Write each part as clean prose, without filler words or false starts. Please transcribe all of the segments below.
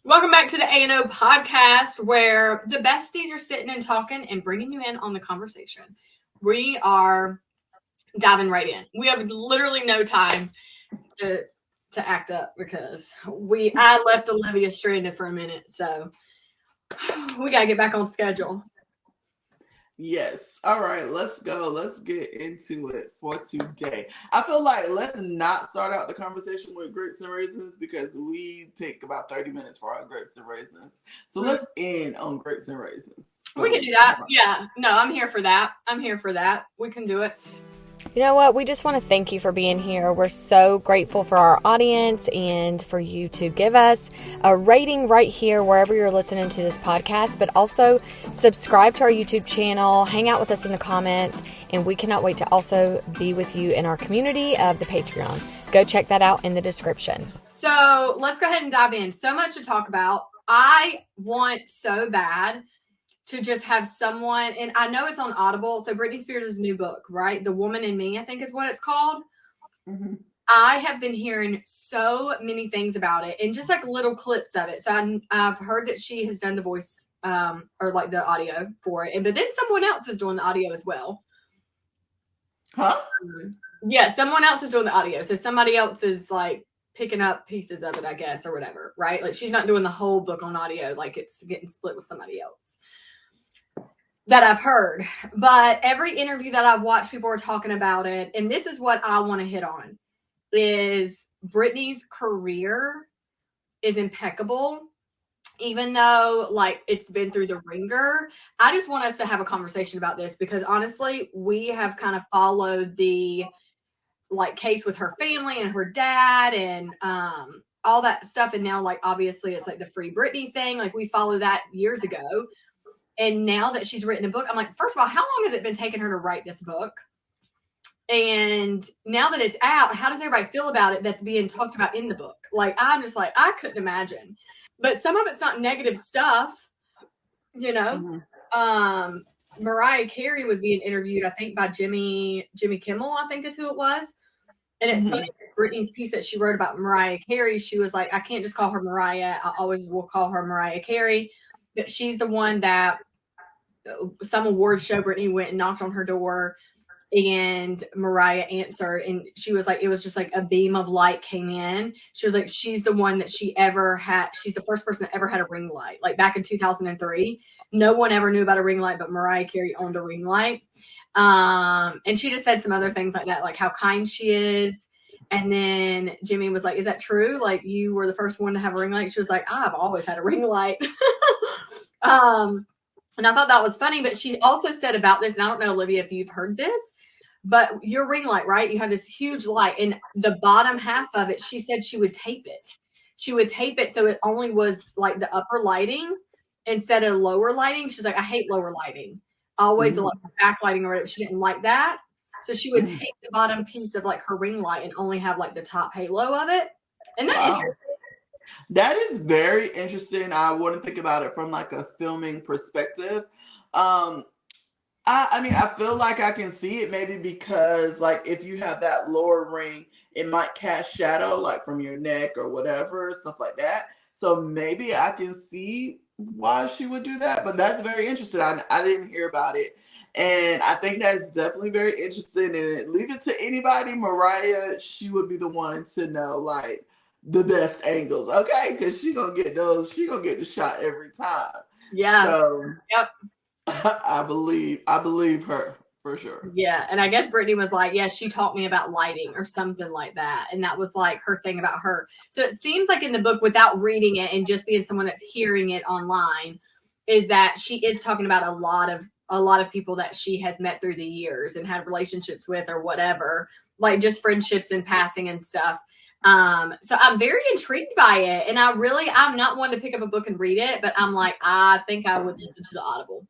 Welcome back to the A&O podcast, where the besties are sitting and talking and bringing you in on the conversation. We are diving right in. We have literally no time to act up because I left Olivia stranded for a minute, so we gotta get back on schedule. Yes. All right, let's go. Let's get into it for today. I feel like let's not start out the conversation with grapes and raisins because we take about 30 minutes for our grapes and raisins. So let's end on grapes and raisins. We can do that. Yeah. No, I'm here for that. We can do it. You know what? We just want to thank you for being here. We're so grateful for our audience and for you to give us a rating right here wherever you're listening to this podcast, but also subscribe to our YouTube channel, hang out with us in the comments, and we cannot wait to also be with you in our community of the Patreon. Go check that out in the description. So let's go ahead and dive in. So much to talk about. I want so bad to just have someone, and I know it's on Audible, so Britney Spears' new book, right? The Woman in Me, I think is what it's called. Mm-hmm. I have been hearing so many things about it and just like little clips of it. So I've heard that she has done the voice or like the audio for it, but then someone else is doing the audio as well. Huh? Yeah, someone else is doing the audio. So somebody else is like picking up pieces of it, I guess, or whatever, right? Like she's not doing the whole book on audio, like it's getting split with somebody else. That I've heard, but every interview that I've watched, people are talking about it. And this is what I want to hit on is Britney's career is impeccable. Even though like it's been through the ringer, I just want us to have a conversation about this because honestly, we have kind of followed the like case with her family and her dad and, all that stuff. And now like, obviously it's like the Free Britney thing. Like we followed that years ago. And now that she's written a book, I'm like, first of all, how long has it been taking her to write this book? And now that it's out, how does everybody feel about it that's being talked about in the book? Like, I'm just like, I couldn't imagine. But some of it's not negative stuff, you know? Mm-hmm. Mariah Carey was being interviewed, I think, by Jimmy Kimmel, I think is who it was. And it's funny, Britney's piece that she wrote about Mariah Carey, she was like, I can't just call her Mariah. I always will call her Mariah Carey. But she's the one that some award show, Britney went and knocked on her door and Mariah answered. And she was like, it was just like a beam of light came in. She was like, she's the one that she ever had. She's the first person that ever had a ring light. Like back in 2003, no one ever knew about a ring light, but Mariah Carey owned a ring light. And she just said some other things like that, like how kind she is. And then Jimmy was like, is that true? Like you were the first one to have a ring light? She was like, I've always had a ring light. And I thought that was funny, but she also said about this, and I don't know, Olivia, if you've heard this, but your ring light, right? You have this huge light and the bottom half of it, she said she would tape it. She would tape it so it only was like the upper lighting instead of lower lighting. She was like, I hate lower lighting. I always like backlighting or whatever. She didn't like that. So she would take the bottom piece of like her ring light and only have like the top halo of it. Isn't that interesting? That is very interesting. I wouldn't think about it from like a filming perspective. I mean, I feel like I can see it maybe because like if you have that lower ring, it might cast shadow like from your neck or whatever, stuff like that. So maybe I can see why she would do that, but that's very interesting. I didn't hear about it. And I think that's definitely very interesting. And leave it to anybody, Mariah, she would be the one to know like the best angles, okay? Because she gonna get the shot every time. Yeah. So, yep. I believe her for sure. Yeah, and I guess Britney was like, yeah, she taught me about lighting or something like that, and that was like her thing about her. So it seems like in the book, without reading it and just being someone that's hearing it online, is that she is talking about a lot of people that she has met through the years and had relationships with or whatever, like just friendships and passing and stuff. So I'm very intrigued by it. And I'm not one to pick up a book and read it, but I'm like, I think I would listen to the Audible.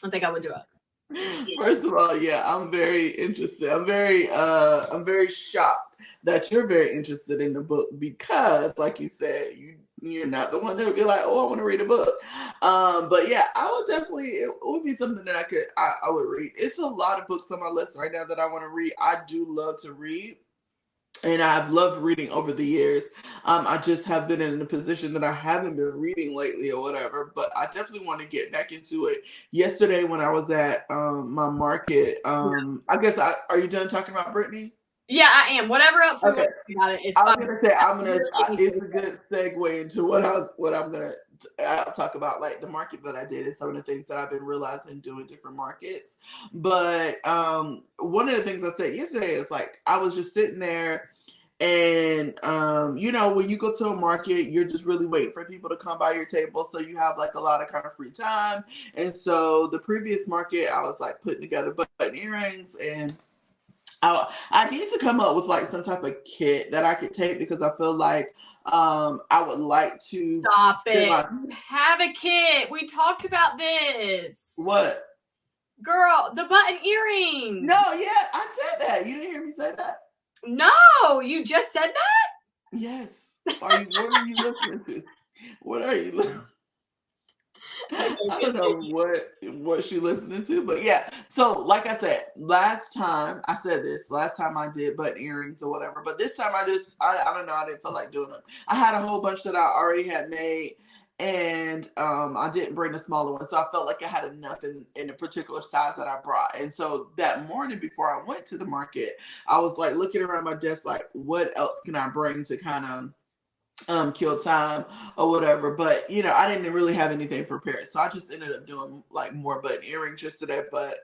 I think I would do it. First of all, yeah, I'm very interested. I'm very shocked that you're very interested in the book because, like you said, you're not the one that would be like, oh, I want to read a book. But yeah, I would definitely, it would be something that I would read. It's a lot of books on my list right now that I want to read. I do love to read. and I've loved reading over the years. I just have been in a position that I haven't been reading lately or whatever, but I definitely want to get back into it. Yesterday when I was at my market, I guess are you done talking about Brittany? Yeah, I am. Whatever else we Okay. want to say about it, it's I was fine. gonna say it's a good segue into what I'm gonna I'll talk about, like the market that I did and some of the things that I've been realizing doing different markets. But one of the things I said yesterday is like I was just sitting there, and when you go to a market, you're just really waiting for people to come by your table, so you have like a lot of kind of free time. And so the previous market, I was like putting together button earrings, and I need to come up with like some type of kit that I could take, because I feel like I would like to Stop it. You have a kit. We talked about this. What? Girl, the button earrings. No, yeah, I said that. You didn't hear me say that? No, you just said that? Yes. What are you listening to? What are you listening? I don't know what she listening to, but yeah. So like I said, last time I did button earrings or whatever, but this time I don't know, I didn't feel like doing them. I had a whole bunch that I already had made, and I didn't bring the smaller one, so I felt like I had enough in the particular size that I brought. And so that morning before I went to the market, I was like looking around my desk like, what else can I bring to kind of kill time or whatever. But I didn't really have anything prepared, so I just ended up doing like more button earrings just today. But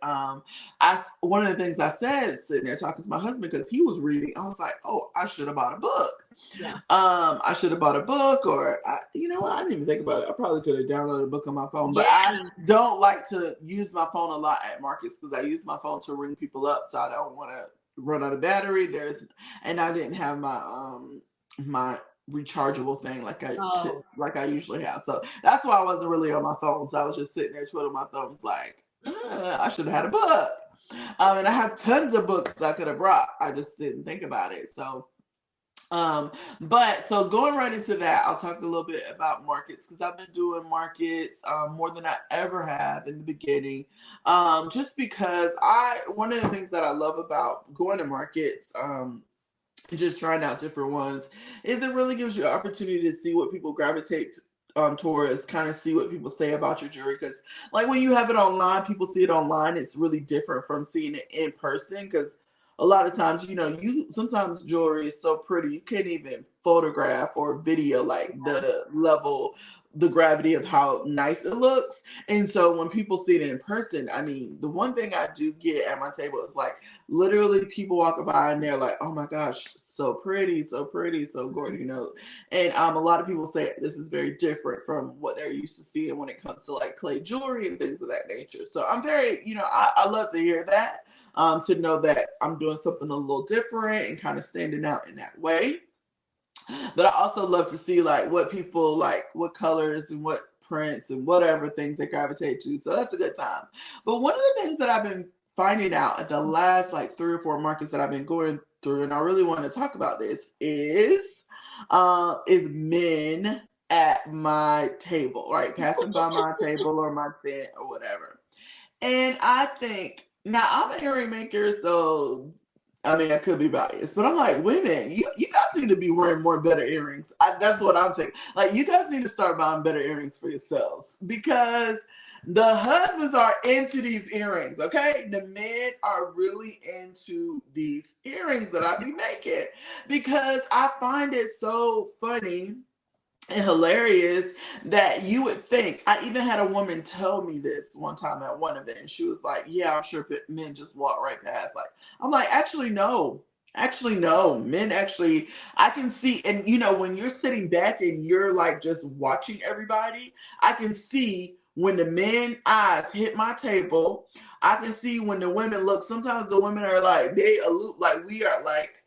one of the things I said sitting there talking to my husband, because he was reading, I was like, oh, I should have bought a book. Yeah. I should have bought a book, or you know what, I didn't even think about it. I probably could have downloaded a book on my phone, but I don't like to use my phone a lot at markets, because I use my phone to ring people up, so I don't want to run out of battery. And I didn't have my rechargeable thing like I usually have, so that's why I wasn't really on my phone. So I was just sitting there twiddling my thumbs like, I should have had a book. And I have tons of books I could have brought, I just didn't think about it. So but so going right into that, I'll talk a little bit about markets, because I've been doing markets more than I ever have in the beginning, just because one of the things that I love about going to markets, just trying out different ones, is it really gives you an opportunity to see what people gravitate towards, kind of see what people say about your jewelry. Because like when you have it online, people see it online, it's really different from seeing it in person, because a lot of times, sometimes jewelry is so pretty you can't even photograph or video like the gravity of how nice it looks. And so when people see it in person, I mean, the one thing I do get at my table is like literally people walking by and they're like, oh my gosh, so pretty, so gorgeous, And a lot of people say this is very different from what they're used to seeing when it comes to like clay jewelry and things of that nature. So I'm very, I love to hear that, to know that I'm doing something a little different and kind of standing out in that way. But I also love to see like what people like, what colors and what prints and whatever things they gravitate to. So that's a good time. But one of the things that I've been finding out at the last like 3 or 4 markets that I've been going through, and I really want to talk about this, is men at my table, right? Passing by my table or my tent or whatever. And I think, now I'm a earring maker, so I mean, I could be biased, but I'm like, women, you guys need to be wearing more better earrings. That's what I'm saying. Like, you guys need to start buying better earrings for yourselves, because the husbands are into these earrings, okay? The men are really into these earrings that I be making, because I find it so funny and hilarious that you would think. I even had a woman tell me this one time at one event, and she was like, yeah, I'm sure men just walk right past. Like, I'm like, actually no, men actually, I can see. And when you're sitting back and you're like just watching everybody, I can see when the men eyes hit my table. I can see when the women look. Sometimes the women are like, they allude like we are like,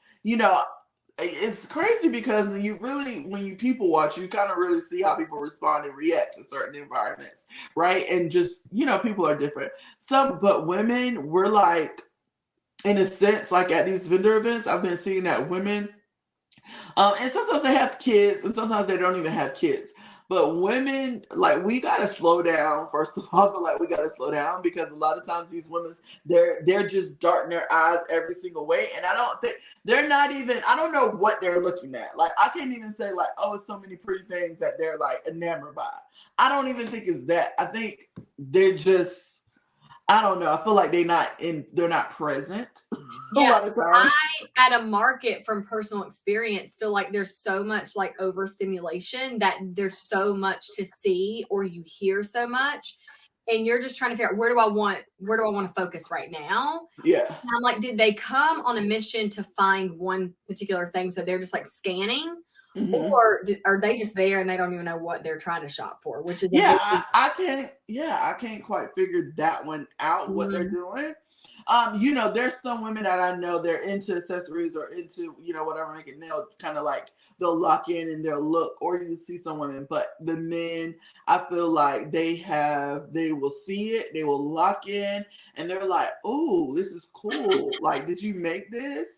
it's crazy, because when you people watch, you kind of really see how people respond and react to certain environments, right? And just, people are different. But women, we're like, in a sense, like at these vendor events, I've been seeing that women, and sometimes they have kids, and sometimes they don't even have kids. But women, like, we gotta slow down. First of all, but like we gotta slow down because a lot of times these women, they're just darting their eyes every single way, and I don't think they're not even. I don't know what they're looking at. Like, I can't even say like, oh, it's so many pretty things that they're like enamored by. I don't even think it's that. I think they're just. I don't know. I feel like they're not present a lot of times. I, at a market from personal experience, feel like there's so much like overstimulation that there's so much to see or you hear so much. And you're just trying to figure out where do I want to focus right now? Yeah. And I'm like, did they come on a mission to find one particular thing? So they're just like scanning, or are they just there and they don't even know what they're trying to shop for? Which is I can't quite figure that one out. What they're doing. There's some women that I know they're into accessories or into whatever making nails, kind of like they'll lock in and they'll look, or you see some women, but the men, I feel like they will see it, they will lock in, and they're like, oh, this is cool. Like, did you make this?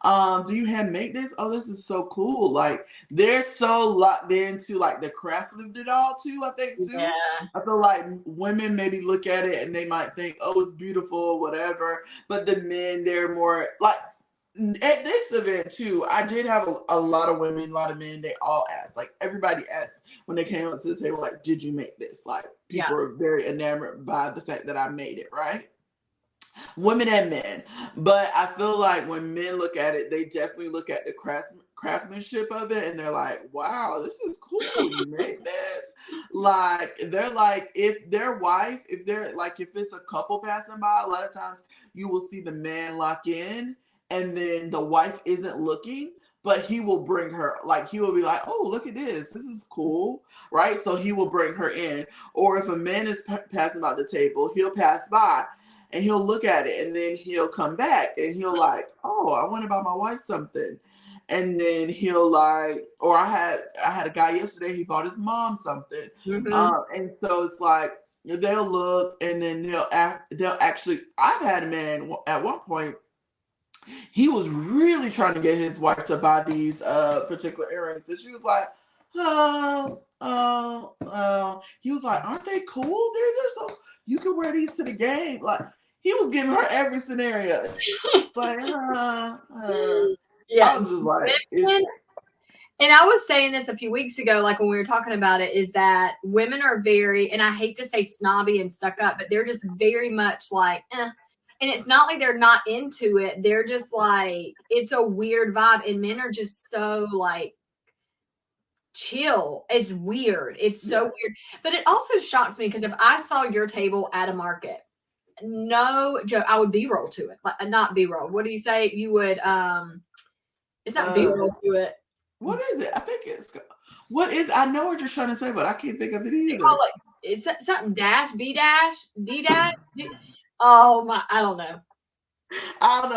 Do you hand make this? Oh, this is so cool. Like, they're so locked into like the craft of it all too, I think too. Yeah. I feel like women maybe look at it and they might think, oh, it's beautiful, whatever. But the men, they're more like, at this event too, I did have a lot of women, a lot of men, they all asked. Like, everybody asked when they came up to the table, like, did you make this? Like, people are very enamored by the fact that I made it, right? Women and men. But I feel like when men look at it, they definitely look at the craftsmanship of it, and they're like, wow, this is cool. You made this. Like, they're like, if their wife, if it's a couple passing by, a lot of times you will see the man lock in, and then the wife isn't looking, but he will bring her, like, he will be like, oh, look at this. This is cool, right? So he will bring her in. Or if a man is passing by the table, he'll pass by and he'll look at it, and then he'll come back and he'll like, oh, I want to buy my wife something. And then he'll like, or I had a guy yesterday, he bought his mom something. And so it's like, they'll look, and then they'll actually, I've had a man at one point, he was really trying to get his wife to buy these particular earrings. And she was like, he was like, aren't they cool? They're so, you can wear these to the game. Like, he was giving her every scenario. Like, I was just like, and I was saying this a few weeks ago, like when we were talking about it, is that women are very, and I hate to say snobby and stuck up, but they're just very much like, eh. And it's not like they're not into it. They're just like, it's a weird vibe. And men are just so like chill. It's weird. It's so weird. But it also shocks me because if I saw your table at a market, no joke, I would B-roll to it. Like, not B-roll. What do you say? You would, it's not B-roll to it. What is it? I think I know what you're trying to say, but I can't think of it either. They call it, it's something dash, B dash, D dash. Oh my, I don't know.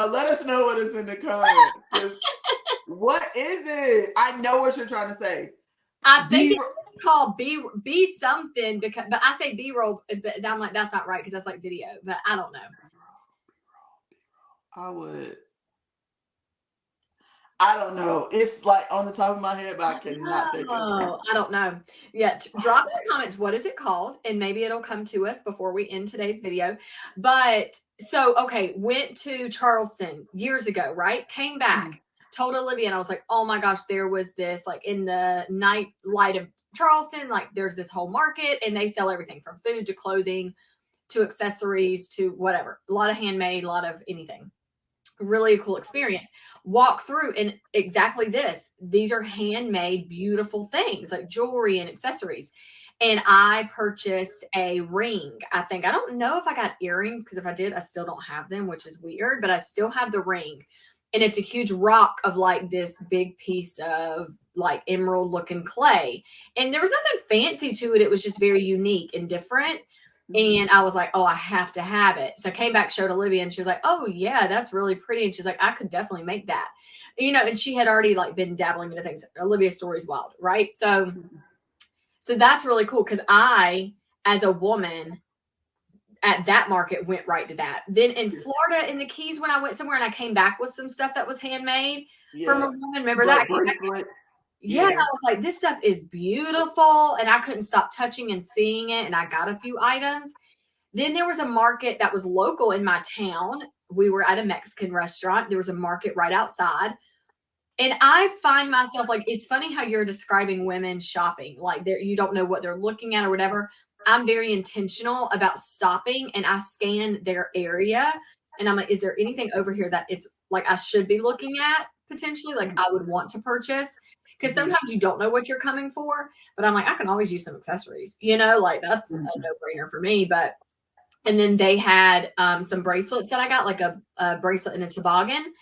Let us know what is in the comments. What is it? I know what you're trying to say. I think it's called B something, but I say B-roll, but I'm like, that's not right because that's like video, but I don't know. I don't know. It's like on the top of my head, but I cannot think of it. I don't know. Yeah, drop in the comments what is it called, and maybe it'll come to us before we end today's video. But so, okay, went to Charleston years ago, right? Came back, told Olivia, and I was like, oh my gosh, there was this, like, in the night light of Charleston, like, there's this whole market, and they sell everything from food to clothing to accessories to whatever. A lot of handmade, a lot of anything. Really a cool experience. Walk through, and exactly this. These are handmade, beautiful things like jewelry and accessories. And I purchased a ring. I don't know if I got earrings, because if I did, I still don't have them, which is weird, but I still have the ring. And it's a huge rock of like this big piece of like emerald looking clay. And there was nothing fancy to it. It was just very unique and different. And I was like, oh, I have to have it. So I came back, showed Olivia, and she was like, oh yeah, that's really pretty. And she's like, I could definitely make that. And she had already like been dabbling into things. Olivia's story's wild, right? So that's really cool, because I, as a woman at that market, went right to that. Then in Florida, in the Keys, when I went somewhere and I came back with some stuff that was handmade from a woman, remember that? yeah, and I was like, this stuff is beautiful. And I couldn't stop touching and seeing it. And I got a few items. Then there was a market that was local in my town. We were at a Mexican restaurant. There was a market right outside. And I find myself like, it's funny how you're describing women shopping. Like you don't know what they're looking at or whatever. I'm very intentional about stopping and I scan their area. And I'm like, is there anything over here that it's like I should be looking at potentially? Like I would want to purchase. Because sometimes you don't know what you're coming for. But I'm like, I can always use some accessories. Like that's a no-brainer for me. And then they had some bracelets that I got, like a bracelet and a toboggan.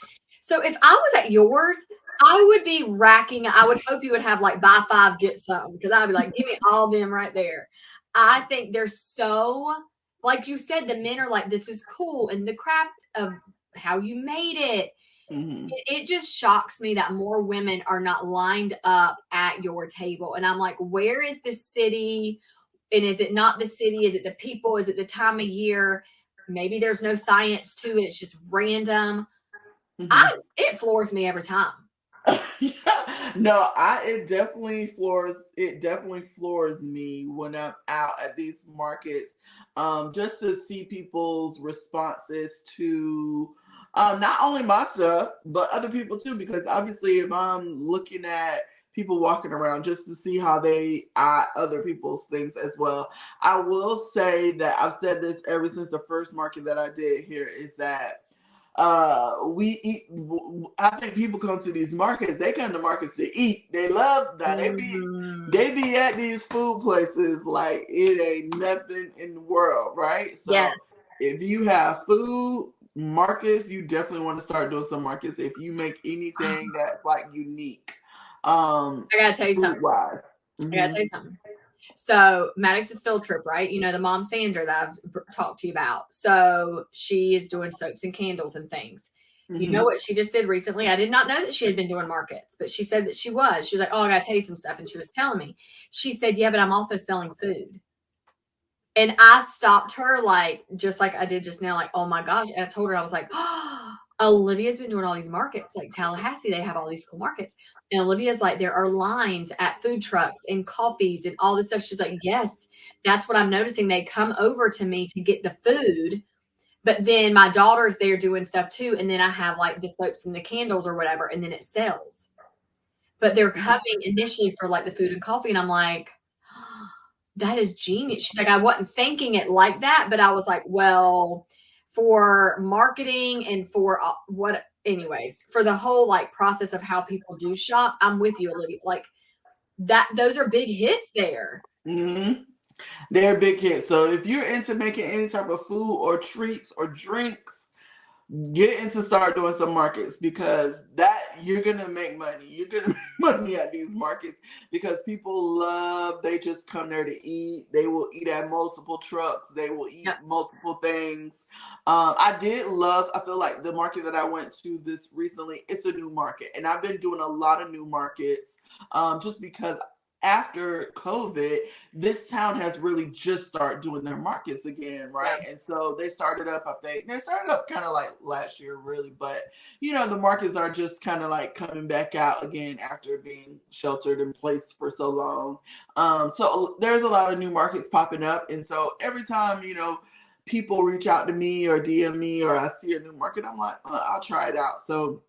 So if I was at yours, I would be racking. I would hope you would have like buy 5, get some. Because I'd be like, give me all them right there. I think they're so, like you said, the men are like, this is cool. And the craft of how you made it. It just shocks me that more women are not lined up at your table. And I'm like, where is this city? And is it not the city? Is it the people? Is it the time of year? Maybe there's no science to it. It's just random. It floors me every time. No, it definitely floors me when I'm out at these markets. Just to see people's responses to not only my stuff, but other people too, because obviously if I'm looking at people walking around, just to see how they eye other people's things as well. I will say that I've said this ever since the first market that I did here, is that we eat. I think people come to these markets. They come to markets to eat. They love that. They be at these food places like it ain't nothing in the world, right? So yes. If you have food markets, you definitely want to start doing some markets. If you make anything that's like unique, I gotta tell you something. I gotta tell you something. So Maddox's field trip, right? The mom Sandra that I've talked to you about. So she is doing soaps and candles and things. You know what she just did recently? I did not know that she had been doing markets, but she said that she was. She was like, oh, I got to tell you some stuff. And she was telling me. She said, yeah, but I'm also selling food. And I stopped her just like I did just now, like, oh my gosh. And I told her, I was like, oh, Olivia's been doing all these markets. Like Tallahassee, they have all these cool markets. And Olivia's like, there are lines at food trucks and coffees and all this stuff. She's like, yes, that's what I'm noticing. They come over to me to get the food. But then my daughter's there doing stuff too. And then I have like the soaps and the candles or whatever. And then it sells. But they're coming initially for like the food and coffee. And I'm like, oh, that is genius. She's like, I wasn't thinking it like that. But I was like, well, for marketing and for anyways, for the whole like process of how people do shop, I'm with you, Olivia. Like that, those are big hits there. They're big hits. So if you're into making any type of food or treats or drinks, get into start doing some markets, because that you're gonna make money. You're gonna make money at these markets because people they just come there to eat. They will eat at multiple trucks. They will eat multiple things. I feel like the market that I went to this recently, it's a new market. And I've been doing a lot of new markets just because after COVID, this town has really just started doing their markets again, right? Yeah. And so they started up kind of like last year, really. But, the markets are just kind of like coming back out again after being sheltered in place for so long. So there's a lot of new markets popping up. And so every time, people reach out to me or DM me or I see a new market, I'm like, I'll try it out. So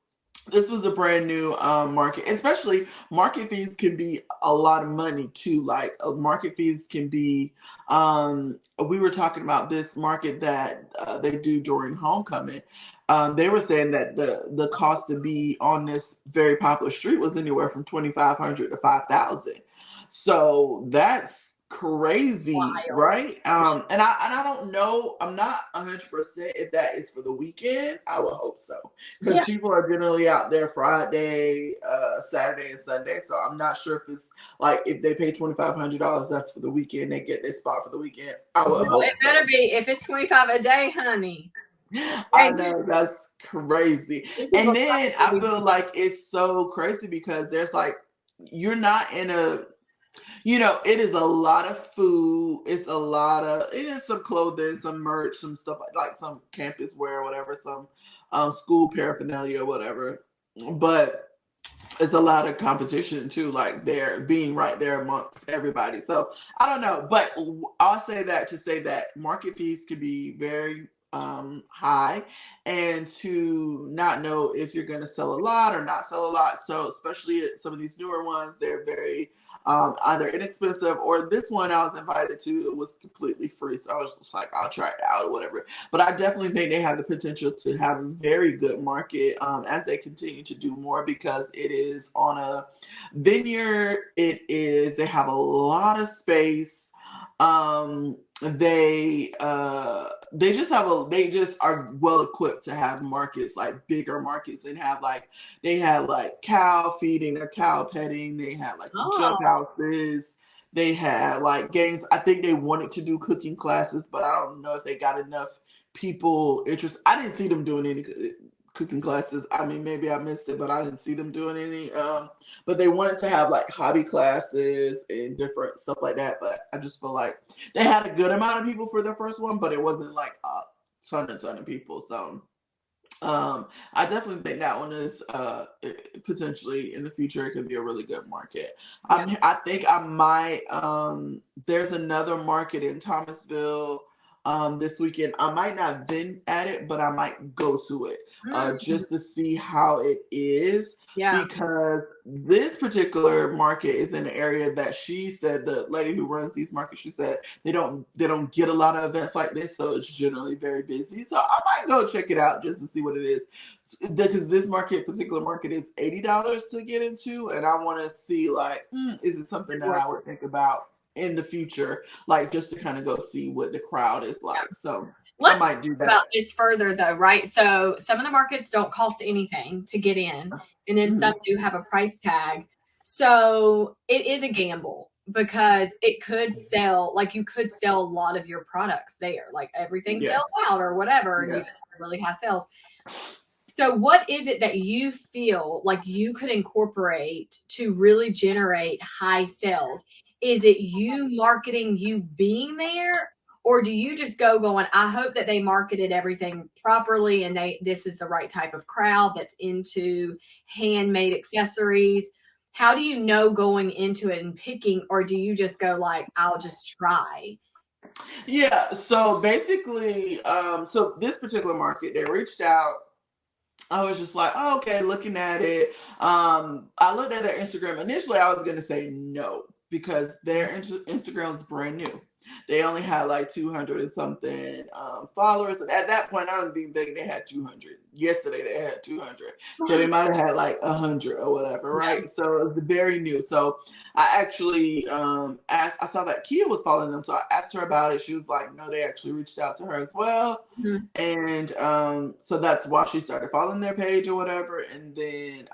this was a brand new market. Especially market fees can be a lot of money too. Like market fees can be, we were talking about this market that they do during homecoming. They were saying that the cost to be on this very popular street was anywhere from $2,500 to $5,000. So that's crazy. Wild. Right? And I don't know, I'm not 100% if that is for the weekend. I would hope so, because people are generally out there Friday, Saturday, and Sunday. So I'm not sure if it's like if they pay $2,500, that's for the weekend. They get their spot for the weekend. I would hope it better be. If it's $25 a day, honey. I know, that's crazy. And then I feel like it's so crazy because there's like, you're not in a, it is a lot of food. It is some clothing, some merch, some stuff like some campus wear or whatever, some school paraphernalia or whatever. But it's a lot of competition too, like they're being right there amongst everybody. So I don't know, but I'll say that to say that market fees can be very high, and to not know if you're going to sell a lot or not sell a lot. So especially some of these newer ones, they're very either inexpensive, or this one I was invited to, it was completely free. So I was just like, I'll try it out or whatever. But I definitely think they have the potential to have a very good market as they continue to do more, because it is on a vineyard. They have a lot of space. They just are well equipped to have markets, like bigger markets, and have like they had like cow feeding or cow petting. They had like jump houses. They had like games. I think they wanted to do cooking classes, but I don't know if they got enough people interested. I didn't see them doing any cooking classes. I mean, maybe I missed it, but I didn't see them doing any. But they wanted to have like hobby classes and different stuff like that. But I just feel like they had a good amount of people for their first one, but it wasn't like a ton of people. So I definitely think that one is potentially in the future it could be a really good market. Yeah. I think I might there's another market in Thomasville this weekend. I might not have been at it, but I might go to it just to see how it is. Yeah. Because this particular market is in an area that she said, the lady who runs these markets, she said they don't get a lot of events like this, so it's generally very busy. So I might go check it out just to see what it is, because this particular market is $80 to get into, and I want to see like, is it something that I would think about in the future, like just to kind of go see what the crowd is like. Yeah. So let's talk about this further though, right? So some of the markets don't cost anything to get in, and then some do have a price tag. So it is a gamble, because it could sell, like you could sell a lot of your products there, like everything sells out or whatever, and you just have really high sales. So what is it that you feel like you could incorporate to really generate high sales? Is it you marketing, you being there? Or do you just going, I hope that they marketed everything properly and this is the right type of crowd that's into handmade accessories? How do you know going into it and picking, or do you just go like, I'll just try? Yeah, so basically, so this particular market, they reached out. I was just like, oh, okay, looking at it. I looked at their Instagram. Initially, I was going to say no, because their Instagram is brand new. They only had like 200 and something followers. And at that point, I don't even think they had 200. Yesterday, they had 200. So they might have had like 100 or whatever, right? Yeah. So it was very new. So I actually asked, I saw that Kia was following them. So I asked her about it. She was like, no, they actually reached out to her as well. And so that's why she started following their page or whatever. And then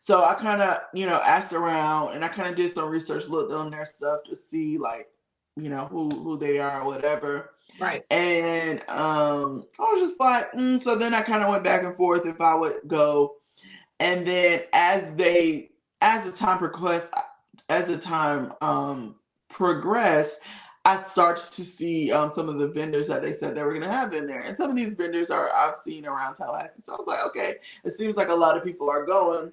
so I kind of, asked around, and I kind of did some research, looked on their stuff to see like, who they are or whatever. Right. And I was just like, so then I kind of went back and forth if I would go. And then as the time progressed, I started to see some of the vendors that they said they were going to have in there. And some of these vendors I've seen around Tallahassee. So I was like, okay, it seems like a lot of people are going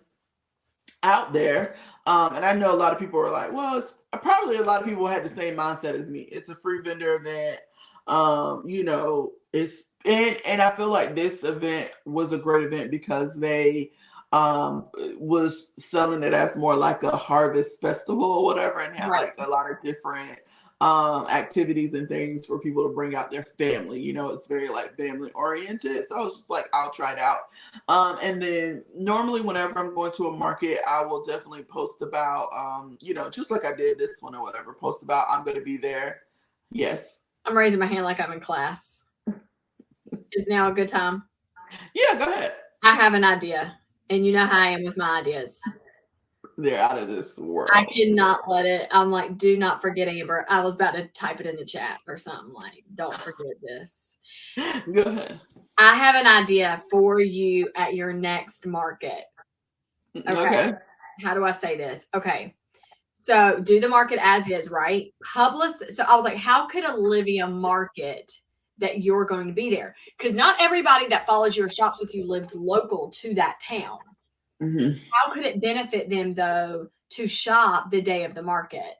out there. And I know a lot of people are like, well, probably a lot of people had the same mindset as me. It's a free vendor event. And I feel like this event was a great event because they was selling it as more like a harvest festival or whatever, and had like a lot of different activities and things for people to bring out their family. It's very like family oriented. So I was just like, I'll try it out. And then normally whenever I'm going to a market, I will definitely post about, just like I did this one or whatever, post about I'm going to be there. Yes. I'm raising my hand like I'm in class. Is now a good time? Yeah, go ahead. I have an idea. And you know how I am with my ideas. They're out of this world. I cannot let it. I'm like, do not forget Amber. I was about to type it in the chat or something like, don't forget this. Go ahead. I have an idea for you at your next market. Okay. How do I say this? Okay. So do the market as is, right? So I was like, how could Olivia market that you're going to be there? Because not everybody that follows you or shops with you lives local to that town. Mhm. How could it benefit them though to shop the day of the market?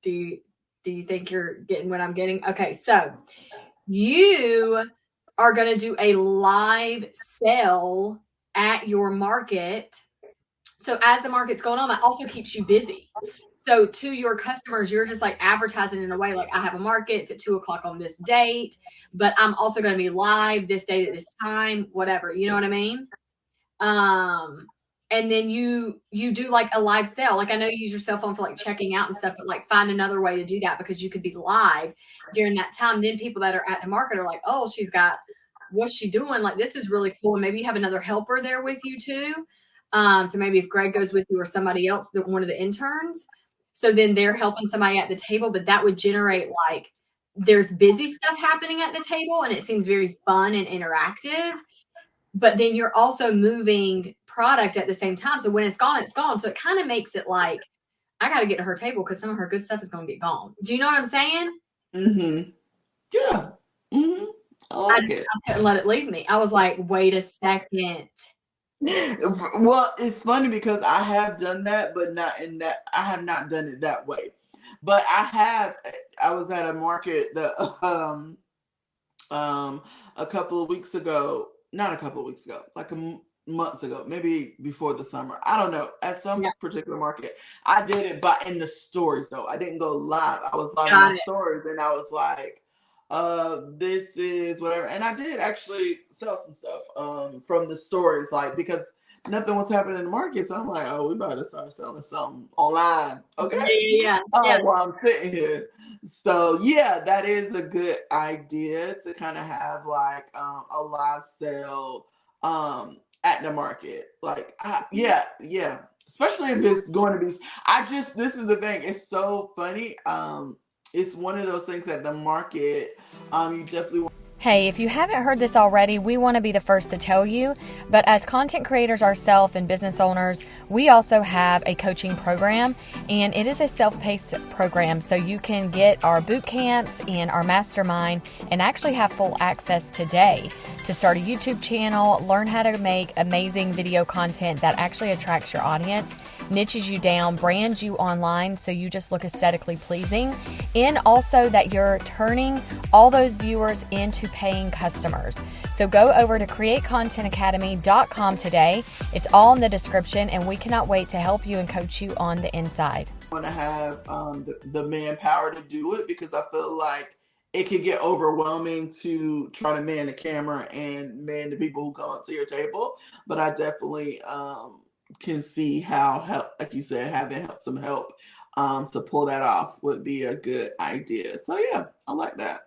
Do you think you're getting what I'm getting? Okay, so you are going to do a live sale at your market. So as the market's going on, that also keeps you busy. So to your customers, you're just like advertising in a way like, I have a market, it's at 2:00 on this date, but I'm also going to be live this date at this time, whatever. You know what I mean? And then you do like a live sale. Like I know you use your cell phone for like checking out and stuff, but like find another way to do that because you could be live during that time. Then people that are at the market are like, oh, what's she doing? Like this is really cool. And maybe you have another helper there with you too. So maybe if Greg goes with you or somebody else, one of the interns, so then they're helping somebody at the table, but that would generate like there's busy stuff happening at the table and it seems very fun and interactive. But then you're also moving product at the same time. So when it's gone, it's gone. So it kind of makes it like, I got to get to her table because some of her good stuff is going to get gone. Do you know what I'm saying? Mm-hmm. Yeah. Mm-hmm. I couldn't let it leave me. I was like, wait a second. Well, it's funny because I have done that, but not in that. I have not done it that way. But I was at a market a couple of weeks ago. Not a couple of weeks ago, like months ago, maybe before the summer. I don't know. At some particular market, I did it, but in the stories though. I didn't go live. I was live in the stories, and I was like, this is whatever. And I did actually sell some stuff from the stories, like because nothing was happening in the market. So I'm like, oh, we better start selling something online. Okay. Yeah. While I'm sitting here. So yeah, that is a good idea to kind of have like a live sale at the market. Like yeah. Especially if it's going to be this is the thing. It's so funny. It's one of those things at the market. You definitely Hey, if you haven't heard this already, we want to be the first to tell you, but as content creators ourselves and business owners, we also have a coaching program, and it is a self-paced program, so you can get our boot camps and our mastermind and actually have full access today to start a YouTube channel, learn how to make amazing video content that actually attracts your audience, niches you down, brands you online so you just look aesthetically pleasing, and also that you're turning all those viewers into paying customers. So go over to createcontentacademy.com today. It's all in the description, and we cannot wait to help you and coach you on the inside. I want to have the manpower to do it because I feel like it could get overwhelming to try to man the camera and man the people who come up to your table. But I definitely can see how, like you said, having some help to pull that off would be a good idea. So yeah, I like that.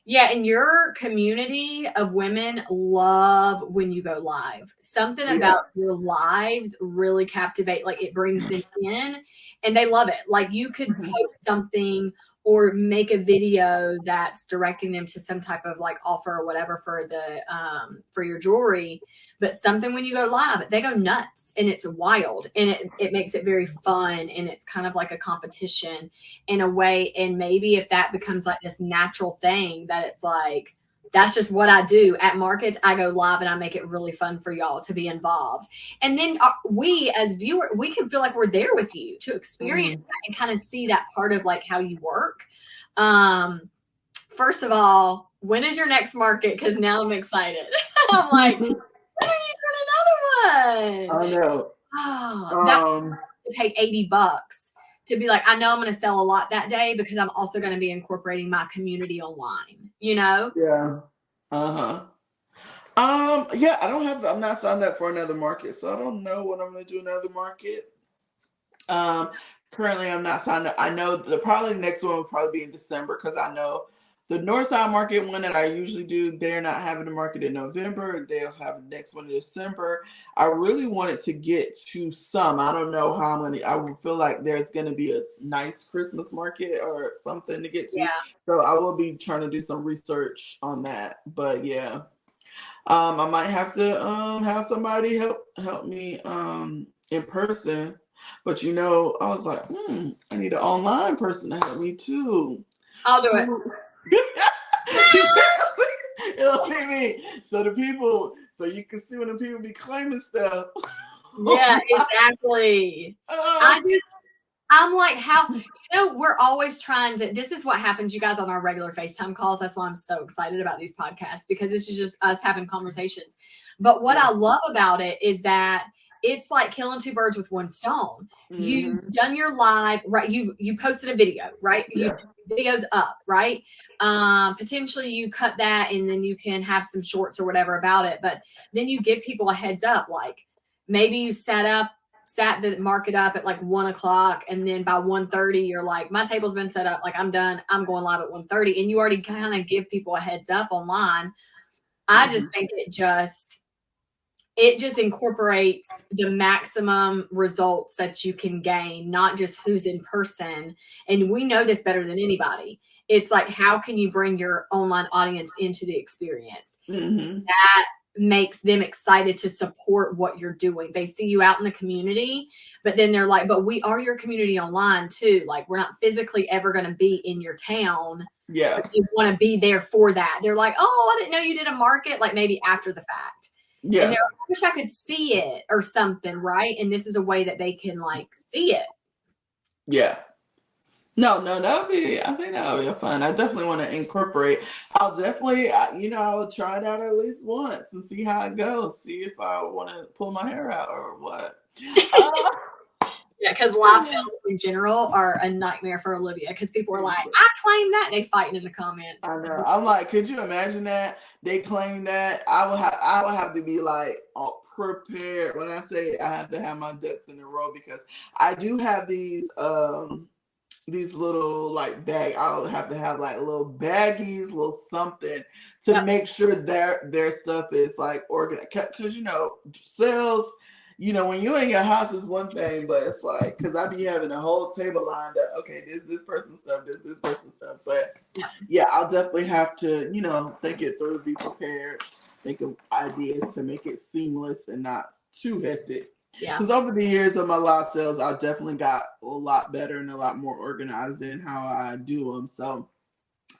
Yeah, and your community of women love when you go live. Something about your lives really captivate, like it brings them in and they love it. Like you could post something or make a video that's directing them to some type of like offer or whatever for your jewelry. But something when you go live, they go nuts and it's wild and it makes it very fun and it's kind of like a competition in a way. And maybe if that becomes like this natural thing that it's like, that's just what I do at markets. I go live and I make it really fun for y'all to be involved. And then we as viewers, we can feel like we're there with you to experience that and kind of see that part of like how you work. First of all, when is your next market? Because now I'm excited. I'm like, when are you doing another one? I know. Oh, that would pay $80 to be like, I know I'm going to sell a lot that day because I'm also going to be incorporating my community online, you know? Yeah. Yeah, I'm not signed up for another market, so I don't know what I'm going to do another market. Currently I'm not signed up. I know probably the next one will probably be in December because I know the Northside Market one that I usually do, they're not having a market in November. They'll have the next one in December. I really wanted to get to some. I don't know how many. I feel like there's going to be a nice Christmas market or something to get to. Yeah. So I will be trying to do some research on that. But yeah, I might have to have somebody help me in person. But I was like, I need an online person to help me too. I'll do it. It'll be me. So you can see when the people be claiming stuff. Yeah, exactly. I'm like, how, we're always trying to, this is what happens, you guys, on our regular FaceTime calls. That's why I'm so excited about these podcasts, because this is just us having conversations. But what I love about it is that it's like killing two birds with one stone. You've done your live, right? You posted a video, right? Yeah. Video's up, right? Potentially you cut that and then you can have some shorts or whatever about it. But then you give people a heads up, like maybe you sat the market up at like 1:00, and then by 1:30 you're like, my table's been set up, like I'm done, I'm going live at 1:30, and you already kind of give people a heads up online. I just think it just incorporates the maximum results that you can gain, not just who's in person. And we know this better than anybody. It's like, how can you bring your online audience into the experience? That makes them excited to support what you're doing. They see you out in the community, but then they're like, but we are your community online too. Like, we're not physically ever going to be in your town. Yeah. You want to be there for that. They're like, oh, I didn't know you did a market, like maybe after the fact. Yeah. And they're like, I wish I could see it or something, right? And this is a way that they can like see it. Yeah. No, I think that'll be fun. I definitely want to incorporate. I'll definitely, I will try it out at least once and see how it goes. See if I want to pull my hair out or what. Yeah, because live sales in general are a nightmare for Olivia, because people are like, I claim that. They fighting in the comments. I know. I'm like, could you imagine that? They claim that. I would have to be like prepared. When I say I have to have my ducks in a row, because I do have these little like bag. I'll have to have like little baggies, little something to make sure their stuff is like organized. Because sales, when you in your house is one thing, but it's like, because I be having a whole table lined up. Okay, this person's stuff, this person's stuff. But yeah, I'll definitely have to think it through, be prepared, think of ideas to make it seamless and not too hectic. Yeah. Because over the years of my live sales, I definitely got a lot better and a lot more organized in how I do them. So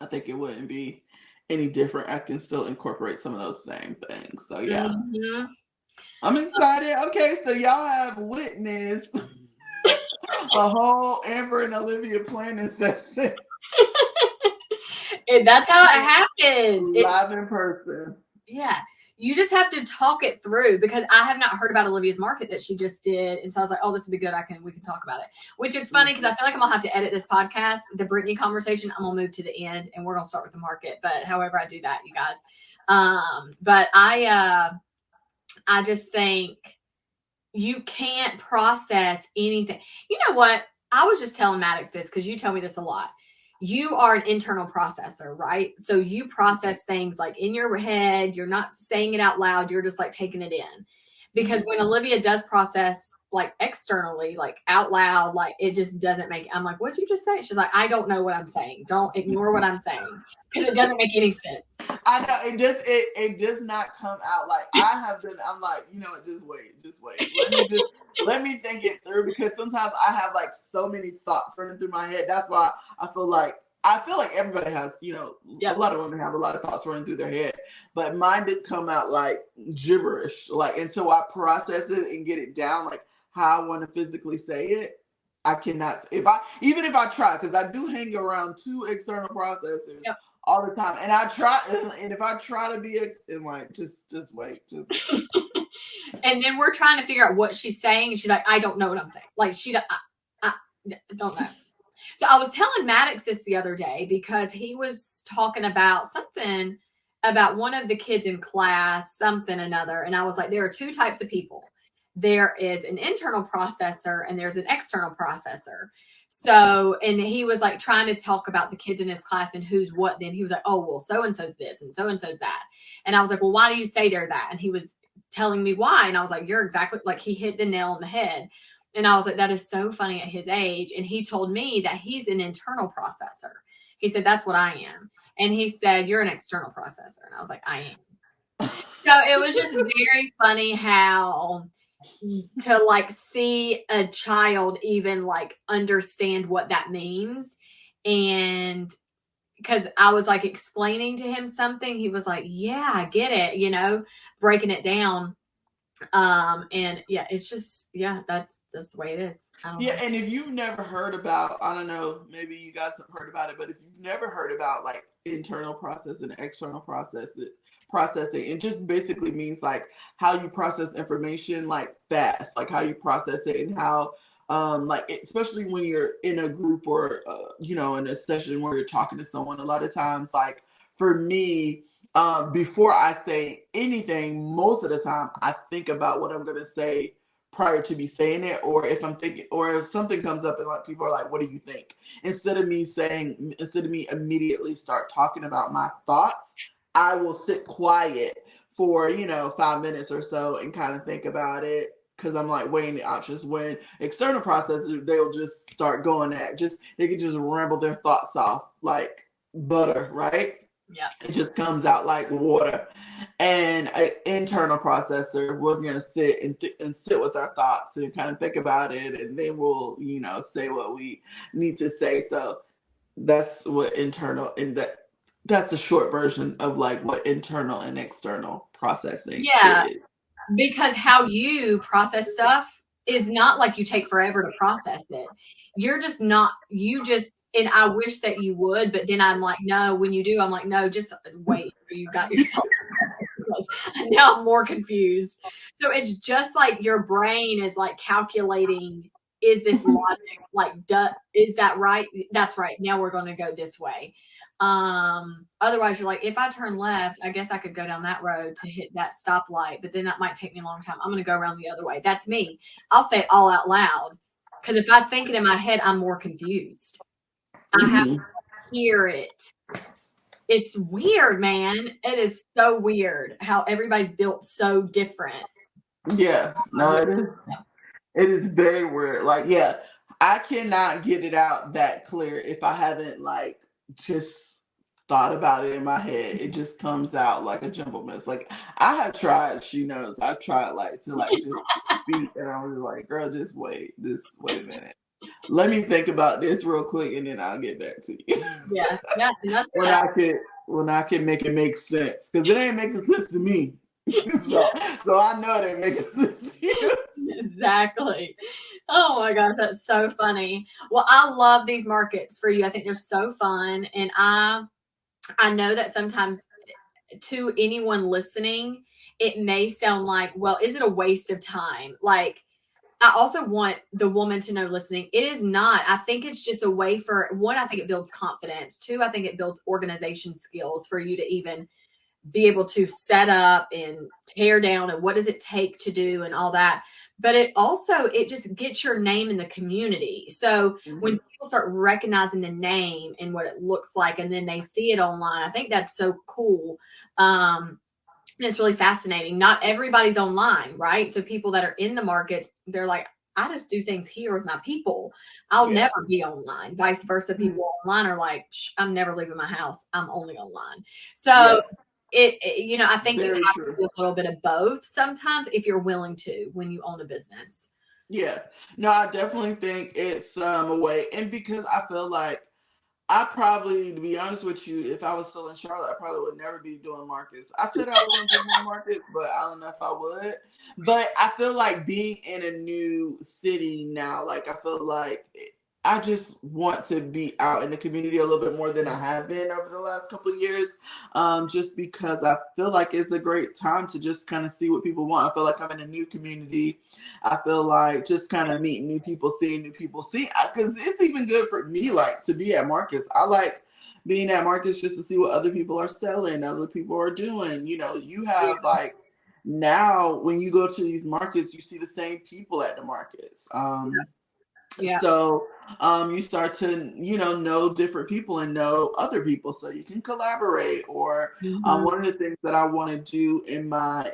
I think it wouldn't be any different. I can still incorporate some of those same things. So yeah, I'm excited. Okay, so y'all have witnessed a whole Amber and Olivia planning session. And that's how it happens. Live in person. Yeah. You just have to talk it through, because I have not heard about Olivia's market that she just did. And so I was like, oh, this would be good. We can talk about it. Which it's funny, because I feel like I'm going to have to edit this podcast. The Brittany conversation, I'm going to move to the end, and we're going to start with the market. But however I do that, you guys. But I just think you can't process anything. You know what? I was just telling Maddox this, because you tell me this a lot. You are an internal processor, right? So you process things like in your head. You're not saying it out loud. You're just like taking it in. Because when Olivia does process like externally, like out loud, like it just doesn't make, I'm like, what'd you just say? She's like, I don't know what I'm saying. Don't ignore what I'm saying, because it doesn't make any sense. I know, it does not come out like I have been. I'm like, just wait. Let me think it through, because sometimes I have like so many thoughts running through my head. That's why I feel like everybody has, a lot of women have a lot of thoughts running through their head, but mine did come out like gibberish, like until I process it and get it down, like how I want to physically say it. I cannot, even if I try, because I do hang around two external processors all the time, and I try, and if I try to be, like, just wait. And then we're trying to figure out what she's saying, and she's like, I don't know what I'm saying. Like, I don't know. So I was telling Maddox this the other day, because he was talking about something about one of the kids in class, something another. And I was like, there are two types of people. There is an internal processor and there's an external processor. So, and he was like trying to talk about the kids in his class and who's what. Then he was like, oh, well, so-and-so's this and so-and-so's that. And I was like, well, why do you say they're that? And he was telling me why. And I was like, you're exactly, like, he hit the nail on the head. And I was like, that is so funny at his age. And he told me that he's an internal processor. He said, that's what I am. And he said, you're an external processor. And I was like, I am. So it was just very funny how to like see a child even like understand what that means. And because I was like explaining to him something, he was like, yeah, I get it, breaking it down. And yeah, it's just, yeah, that's just the way it is. Yeah, and if you've never heard about, I don't know, maybe you guys have heard about it, but if you've never heard about like internal process and external processing, it just basically means like how you process information like fast, like how you process it and how especially when you're in a group or in a session where you're talking to someone, a lot of times like for me, before I say anything, most of the time I think about what I'm gonna say prior to me saying it, or if I'm thinking, or if something comes up and like people are like, what do you think? Instead of me immediately start talking about my thoughts, I will sit quiet for 5 minutes or so and kind of think about it, because I'm like weighing the options. When external processors, they'll just start going they can just ramble their thoughts off like butter, right? Yeah. It just comes out like water. And an internal processor, we're gonna sit and sit with our thoughts and kind of think about it, and then we'll say what we need to say. So that's what internal, and that's the short version of like what internal and external processing Yeah, is. because how you process stuff is not like you take forever to process it. You're just not, and I wish that you would, but then I'm like, no, when you do, I'm like, no, just wait till you got yourself. Now I'm more confused. So it's just like your brain is like calculating, is this logic? Like, is that right? That's right. Now we're going to go this way. Otherwise you're like, if I turn left, I guess I could go down that road to hit that stoplight, but then that might take me a long time. I'm going to go around the other way. That's me. I'll say it all out loud, because if I think it in my head, I'm more confused. I have to hear it. It's weird, man. It is so weird how everybody's built so different. Yeah, no, it is very weird. Like, yeah, I cannot get it out that clear if I haven't like just thought about it in my head. It just comes out like a jumble mess. Like I have tried, she knows, I've tried like to like just speak, and I was like, girl, just wait a minute. Let me think about this real quick, and then I'll get back to you. Yeah, that's when I can make it make sense, because it ain't making sense to me. so I know it ain't making sense to you. Exactly. Oh my gosh, that's so funny. Well, I love these markets for you. I think they're so fun, and I know that sometimes to anyone listening, it may sound like, well, is it a waste of time? Like, I also want the woman to know listening, it is not. I think it's just a way for one, I think it builds confidence. Two, I think it builds organization skills for you to even be able to set up and tear down, and what does it take to do and all that. But it just gets your name in the community. So when people start recognizing the name and what it looks like, and then they see it online, I think that's so cool. It's really fascinating. Not everybody's online, right? So people that are in the markets, they're like, I just do things here with my people. I'll never be online. Vice versa. People online are like, I'm never leaving my house. I'm only online. So I think you have to do a little bit of both sometimes if you're willing to, when you own a business. Yeah. No, I definitely think it's a way. And because I feel like I probably, to be honest with you, if I was still in Charlotte, I probably would never be doing markets. I said I was going to do more markets, but I don't know if I would. But I feel like being in a new city now, like I feel like I just want to be out in the community a little bit more than I have been over the last couple of years. Just because I feel like it's a great time to just kind of see what people want. I feel like I'm in a new community. I feel like just kind of meeting new people, seeing new people, because it's even good for me, like to be at markets. I like being at markets just to see what other people are selling, other people are doing. You have like now when you go to these markets, you see the same people at the markets. So you start to, know different people and know other people, so you can collaborate. Or one of the things that I want to do in my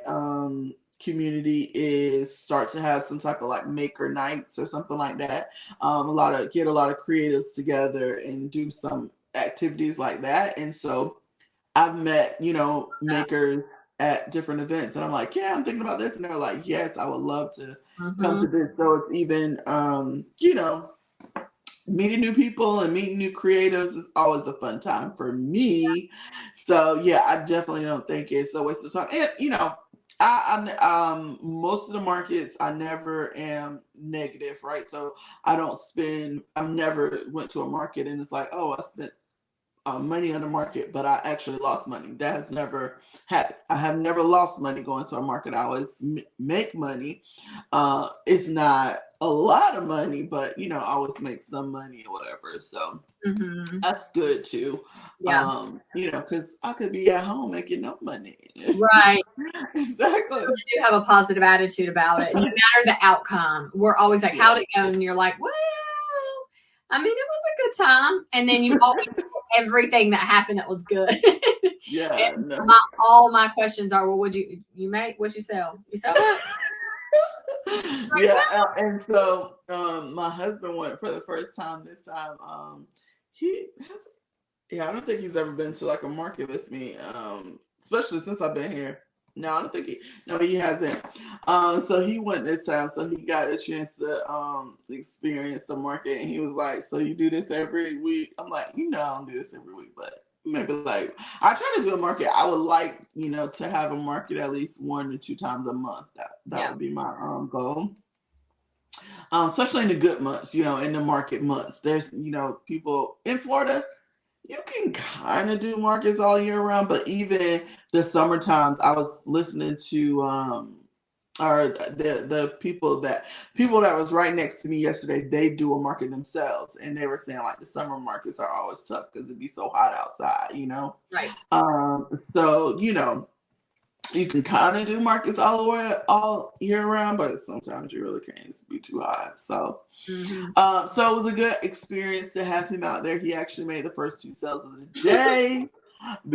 community is start to have some type of like maker nights or something like that. Get a lot of creatives together and do some activities like that. And so I've met, makers at different events, and I'm like, yeah, I'm thinking about this, and they're like, yes, I would love to come to this. So it's even meeting new people and meeting new creatives is always a fun time for me. So yeah, I definitely don't think it's a waste of time. And Most of the markets I never am negative, right? So I don't spend. I've never went to a market and it's like, oh, I spent money on the market, but I actually lost money. That has never happened. I have never lost money going to a market. I always make money. It's not a lot of money, but I always make some money or whatever. So that's good too. Yeah. Because I could be at home making no money. Right. Exactly. You do have a positive attitude about it. No matter the outcome, we're always like, how'd it go? And you're like, well, I mean, it was a good time. And then you always everything that happened that was good. Yeah. No. All my questions are, well, what'd you make? What'd you sell? You sell it? Yeah, and so my husband went for the first time this time. He has, I don't think he's ever been to like a market with me, especially since I've been here. No, I don't think he hasn't. So he went this time, so he got a chance to experience the market, and he was like, "So you do this every week?" I'm like, I don't do this every week, but maybe like I try to do a market. I would like to have a market at least 1 to 2 times a month. That would be my goal. Especially in the good months, in the market months. There's people in Florida. You can kind of do markets all year round, but even the summer times, I was listening to or the people that was right next to me yesterday. They do a market themselves, and they were saying like the summer markets are always tough because it'd be so hot outside, Right. So you can kind of do markets all year round, but sometimes you really can't. It's be too hot. So, so it was a good experience to have him out there. He actually made the first 2 sales of the day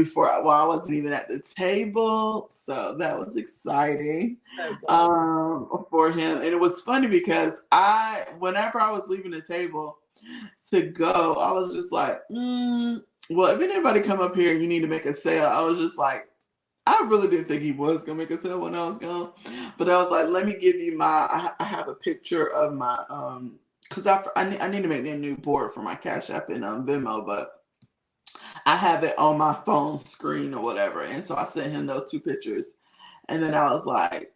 while I wasn't even at the table. So that was exciting for him. And it was funny because whenever I was leaving the table to go, I was just like, well, if anybody come up here, you need to make a sale. I was just like, I really didn't think he was going to make a sale when I was gone. But I was like, let me give you I have a picture of my, because I need to make that new board for my Cash App and Venmo, but I have it on my phone screen or whatever. And so I sent him those 2 pictures. And then I was like,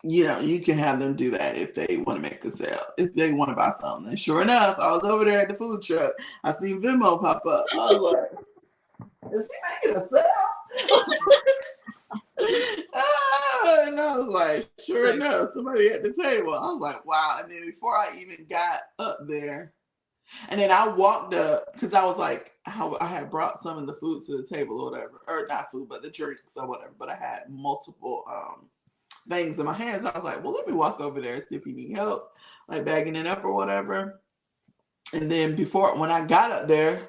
you can have them do that if they want to make a sale, if they want to buy something. And sure enough, I was over there at the food truck. I seen Venmo pop up. I was like, is he making a sale? And I was like, sure enough, somebody at the table. I was like, wow. And then before I even got up there, and then I walked up because I was like, I had brought some of the food to the table or whatever, or not food, but the drinks or whatever. But I had multiple things in my hands. I was like, well, let me walk over there and see if he need help, like bagging it up or whatever. And then when I got up there,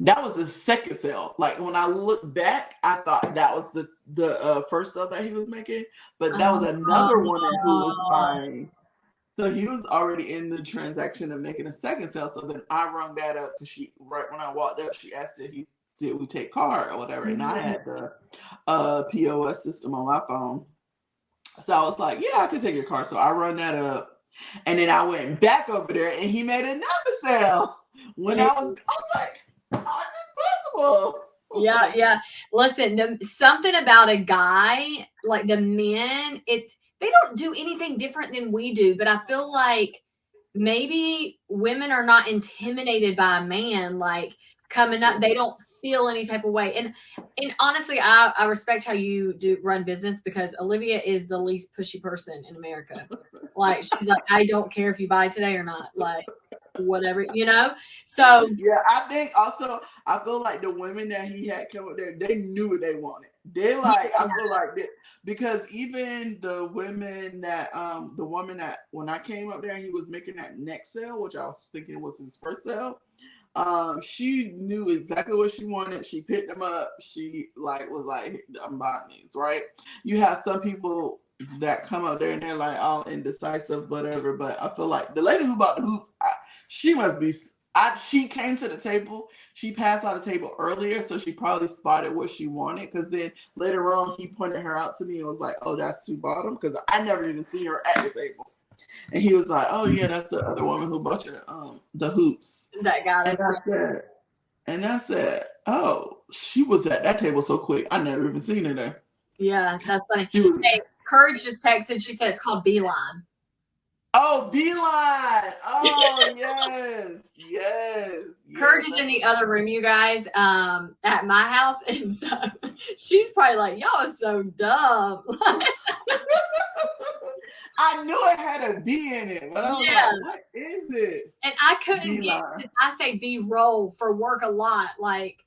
that was the second sale. Like when I look back, I thought that was the first sale that he was making, but that was another one that he was buying. So he was already in the transaction of making a second sale. So then I rung that up because right when I walked up, she asked did we take card or whatever, and I had the POS system on my phone. So I was like, yeah, I can take your card. So I run that up, and then I went back over there, and he made another sale. When I was like, how is this possible? Yeah. Listen, something about a guy, like the men, they don't do anything different than we do, but I feel like maybe women are not intimidated by a man, like coming up, they don't feel any type of way. And honestly, I respect how you do run business because Olivia is the least pushy person in America. Like she's like, I don't care if you buy today or not. Like whatever, So yeah, I think also I feel like the women that he had come up there, they knew what they wanted. They I feel like that because even the women that the woman that when I came up there, he was making that next sale, which I was thinking was his first sale. She knew exactly what she wanted. She picked them up. She was like, I'm buying these, right? You have some people that come up there and they're like all indecisive, whatever. But I feel like the lady who bought the hoops, she must be. She came to the table. She passed by the table earlier, so she probably spotted what she wanted. Because then later on, he pointed her out to me and was like, "Oh, that's too bottom." Because I never even see her at the table. And he was like, "Oh yeah, that's the other woman who bought you the hoops." That guy. And I said, "Oh, she was at that table so quick. I never even seen her there." Yeah, that's funny. She was, Hey, Courage just texted. She said it's called Beeline. oh, Beeline. Oh, yes. Yes. Courage Yes. is in the other room, you guys, at my house, and so she's probably like, "Y'all are so dumb." I knew it had a B in it, but I was Yeah, like, what is it? and I couldn't get Beeline. because I say B-roll for work a lot. Like,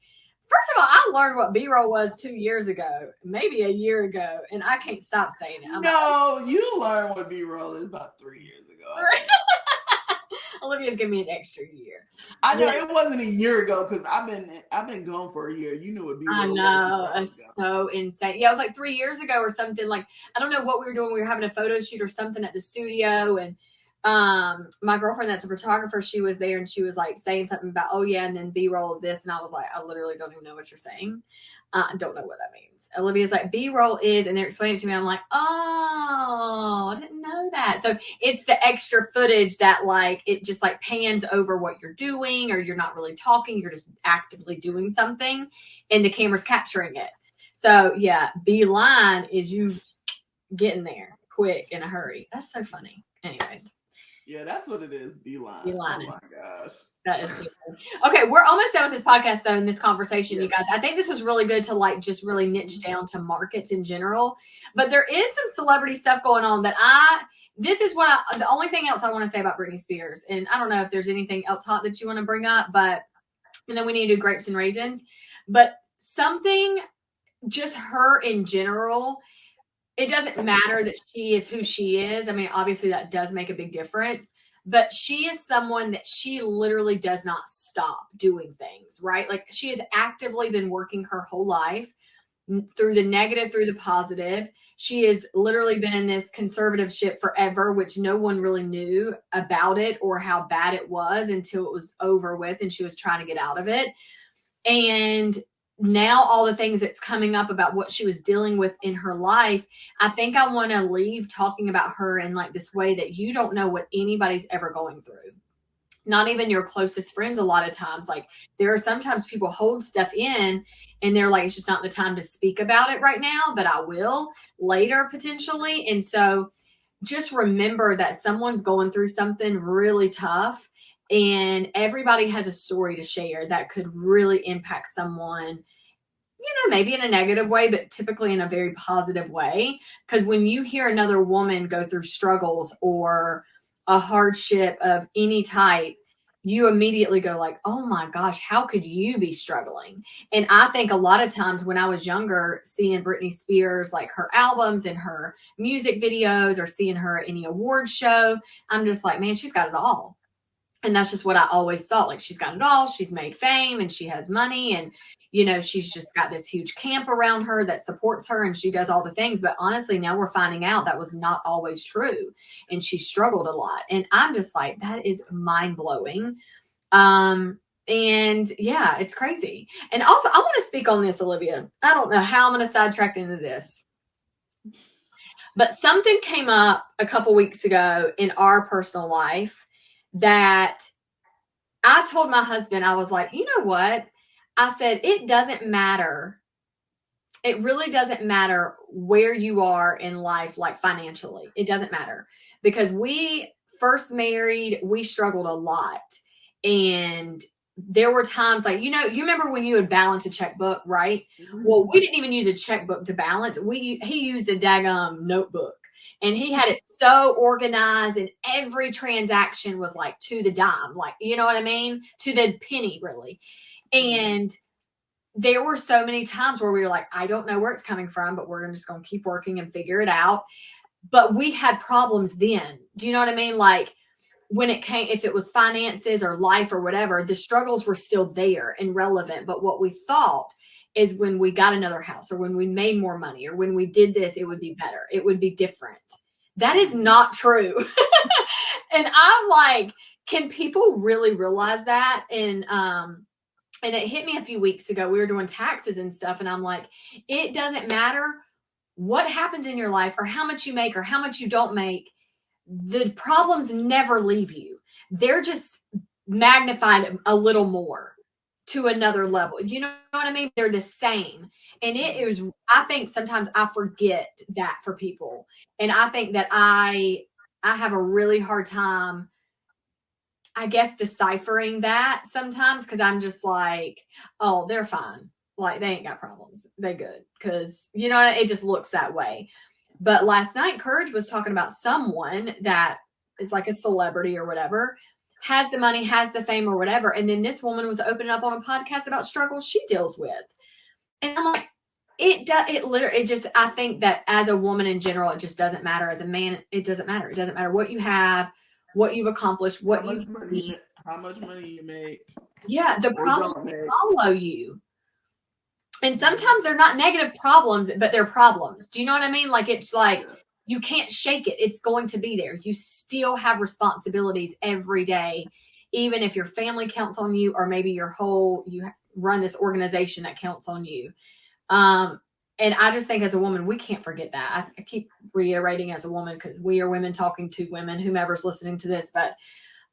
first of all, I learned what B-roll was 2 years ago, maybe a year ago, and I can't stop saying it. No, you learned what B-roll is about 3 years ago. Olivia's giving me an extra year. I know it wasn't a year ago because I've been gone for a year. You knew what B-roll I was. know, it's so insane. Yeah, it was like 3 years ago or something. Like, I don't know what we were doing. We were having a photo shoot or something at the studio, and my girlfriend that's a photographer, she was there, and she was like saying something about, oh yeah, and then B-roll of this, and I was like, I literally don't even know what you're saying. I don't know what that means. Olivia's like, B-roll is, and they're explaining it to me. I'm like, oh, I didn't know that. So it's the extra footage that like it just like pans over what you're doing, or you're not really talking, you're just actively doing something, and the camera's capturing it. So yeah, Beeline is you getting there quick in a hurry. That's so funny. Anyways. Yeah, that's what it is. Beeline. Beeline. Oh my gosh. That is so funny. Okay, we're almost done with this podcast though, in this conversation, you guys. I think this was really good to like just really niche down to markets in general. But there is some celebrity stuff going on that this is what the only thing else I want to say about Britney Spears. And I don't know if there's anything else hot that you want to bring up, but and then we need to do grapes and raisins. But something, just her in general, it doesn't matter that she is who she is. I mean, obviously that does make a big difference, but she is someone that she literally does not stop doing things, right? Like she has actively been working her whole life through the negative, through the positive. She has literally been in this conservatorship forever, which no one really knew about it or how bad it was until it was over with and she was trying to get out of it. And now all the things that's coming up about what she was dealing with in her life, I think I want to leave talking about her in like this way that you don't know what anybody's ever going through. Not even your closest friends a lot of times. Like there are sometimes people hold stuff in and they're like, it's just not the time to speak about it right now, but I will later potentially. And so just remember that someone's going through something really tough and everybody has a story to share that could really impact someone, maybe in a negative way, but typically in a very positive way. Because when you hear another woman go through struggles or a hardship of any type, you immediately go like, oh my gosh, how could you be struggling? And I think a lot of times when I was younger, seeing Britney Spears, like her albums and her music videos or seeing her at any award show, I'm just like, man, she's got it all. And that's just what I always thought. Like she's got it all. She's made fame and she has money and, she's just got this huge camp around her that supports her and she does all the things. But honestly, now we're finding out that was not always true. And she struggled a lot. And I'm just like, that is mind blowing. And yeah, it's crazy. And also I want to speak on this, Olivia. I don't know how I'm going to sidetrack into this. But something came up a couple weeks ago in our personal life that I told my husband, I was like, you know what? I said, it doesn't matter. It really doesn't matter where you are in life, like financially. It doesn't matter because we first married, we struggled a lot. And there were times like, you remember when you would balance a checkbook, right? Mm-hmm. Well, we didn't even use a checkbook to balance. He used a daggum notebook. And he had it so organized and every transaction was like to the dime, like, you know what I mean? To the penny, really. And there were so many times where we were like, I don't know where it's coming from, but we're just going to keep working and figure it out. But we had problems then. Do you know what I mean? Like when it came, if it was finances or life or whatever, the struggles were still there and relevant. But what we thought is when we got another house or when we made more money or when we did this, it would be better. It would be different. That is not true. And I'm like, can people really realize that? And it hit me a few weeks ago. We were doing taxes and stuff. And I'm like, it doesn't matter what happens in your life or how much you make or how much you don't make. The problems never leave you. They're just magnified a little more. to another level. You know what I mean? They're the same. And it was, I think sometimes I forget that for people. And I think that I have a really hard time, I guess, deciphering that sometimes, because I'm just like, oh, they're fine. Like, they ain't got problems. They good. Because, you know, it just looks that way. But last night, Courage was talking about someone that is like a celebrity or whatever, has the money, has the fame or whatever. And then this woman was opening up on a podcast about struggles she deals with. And I'm like, it just, I think that as a woman in general, it just doesn't matter. As a man, it doesn't matter. It doesn't matter what you have, what you've accomplished, what you've seen. How much money you make. Yeah, the problems follow you. And sometimes they're not negative problems, but they're problems. Do you know what I mean? Like, it's like, you can't shake it. It's going to be there. You still have responsibilities every day, even if your family counts on you, or maybe you run this organization that counts on you. And I just think as a woman, we can't forget that. I keep reiterating as a woman, because we are women talking to women, whomever's listening to this, but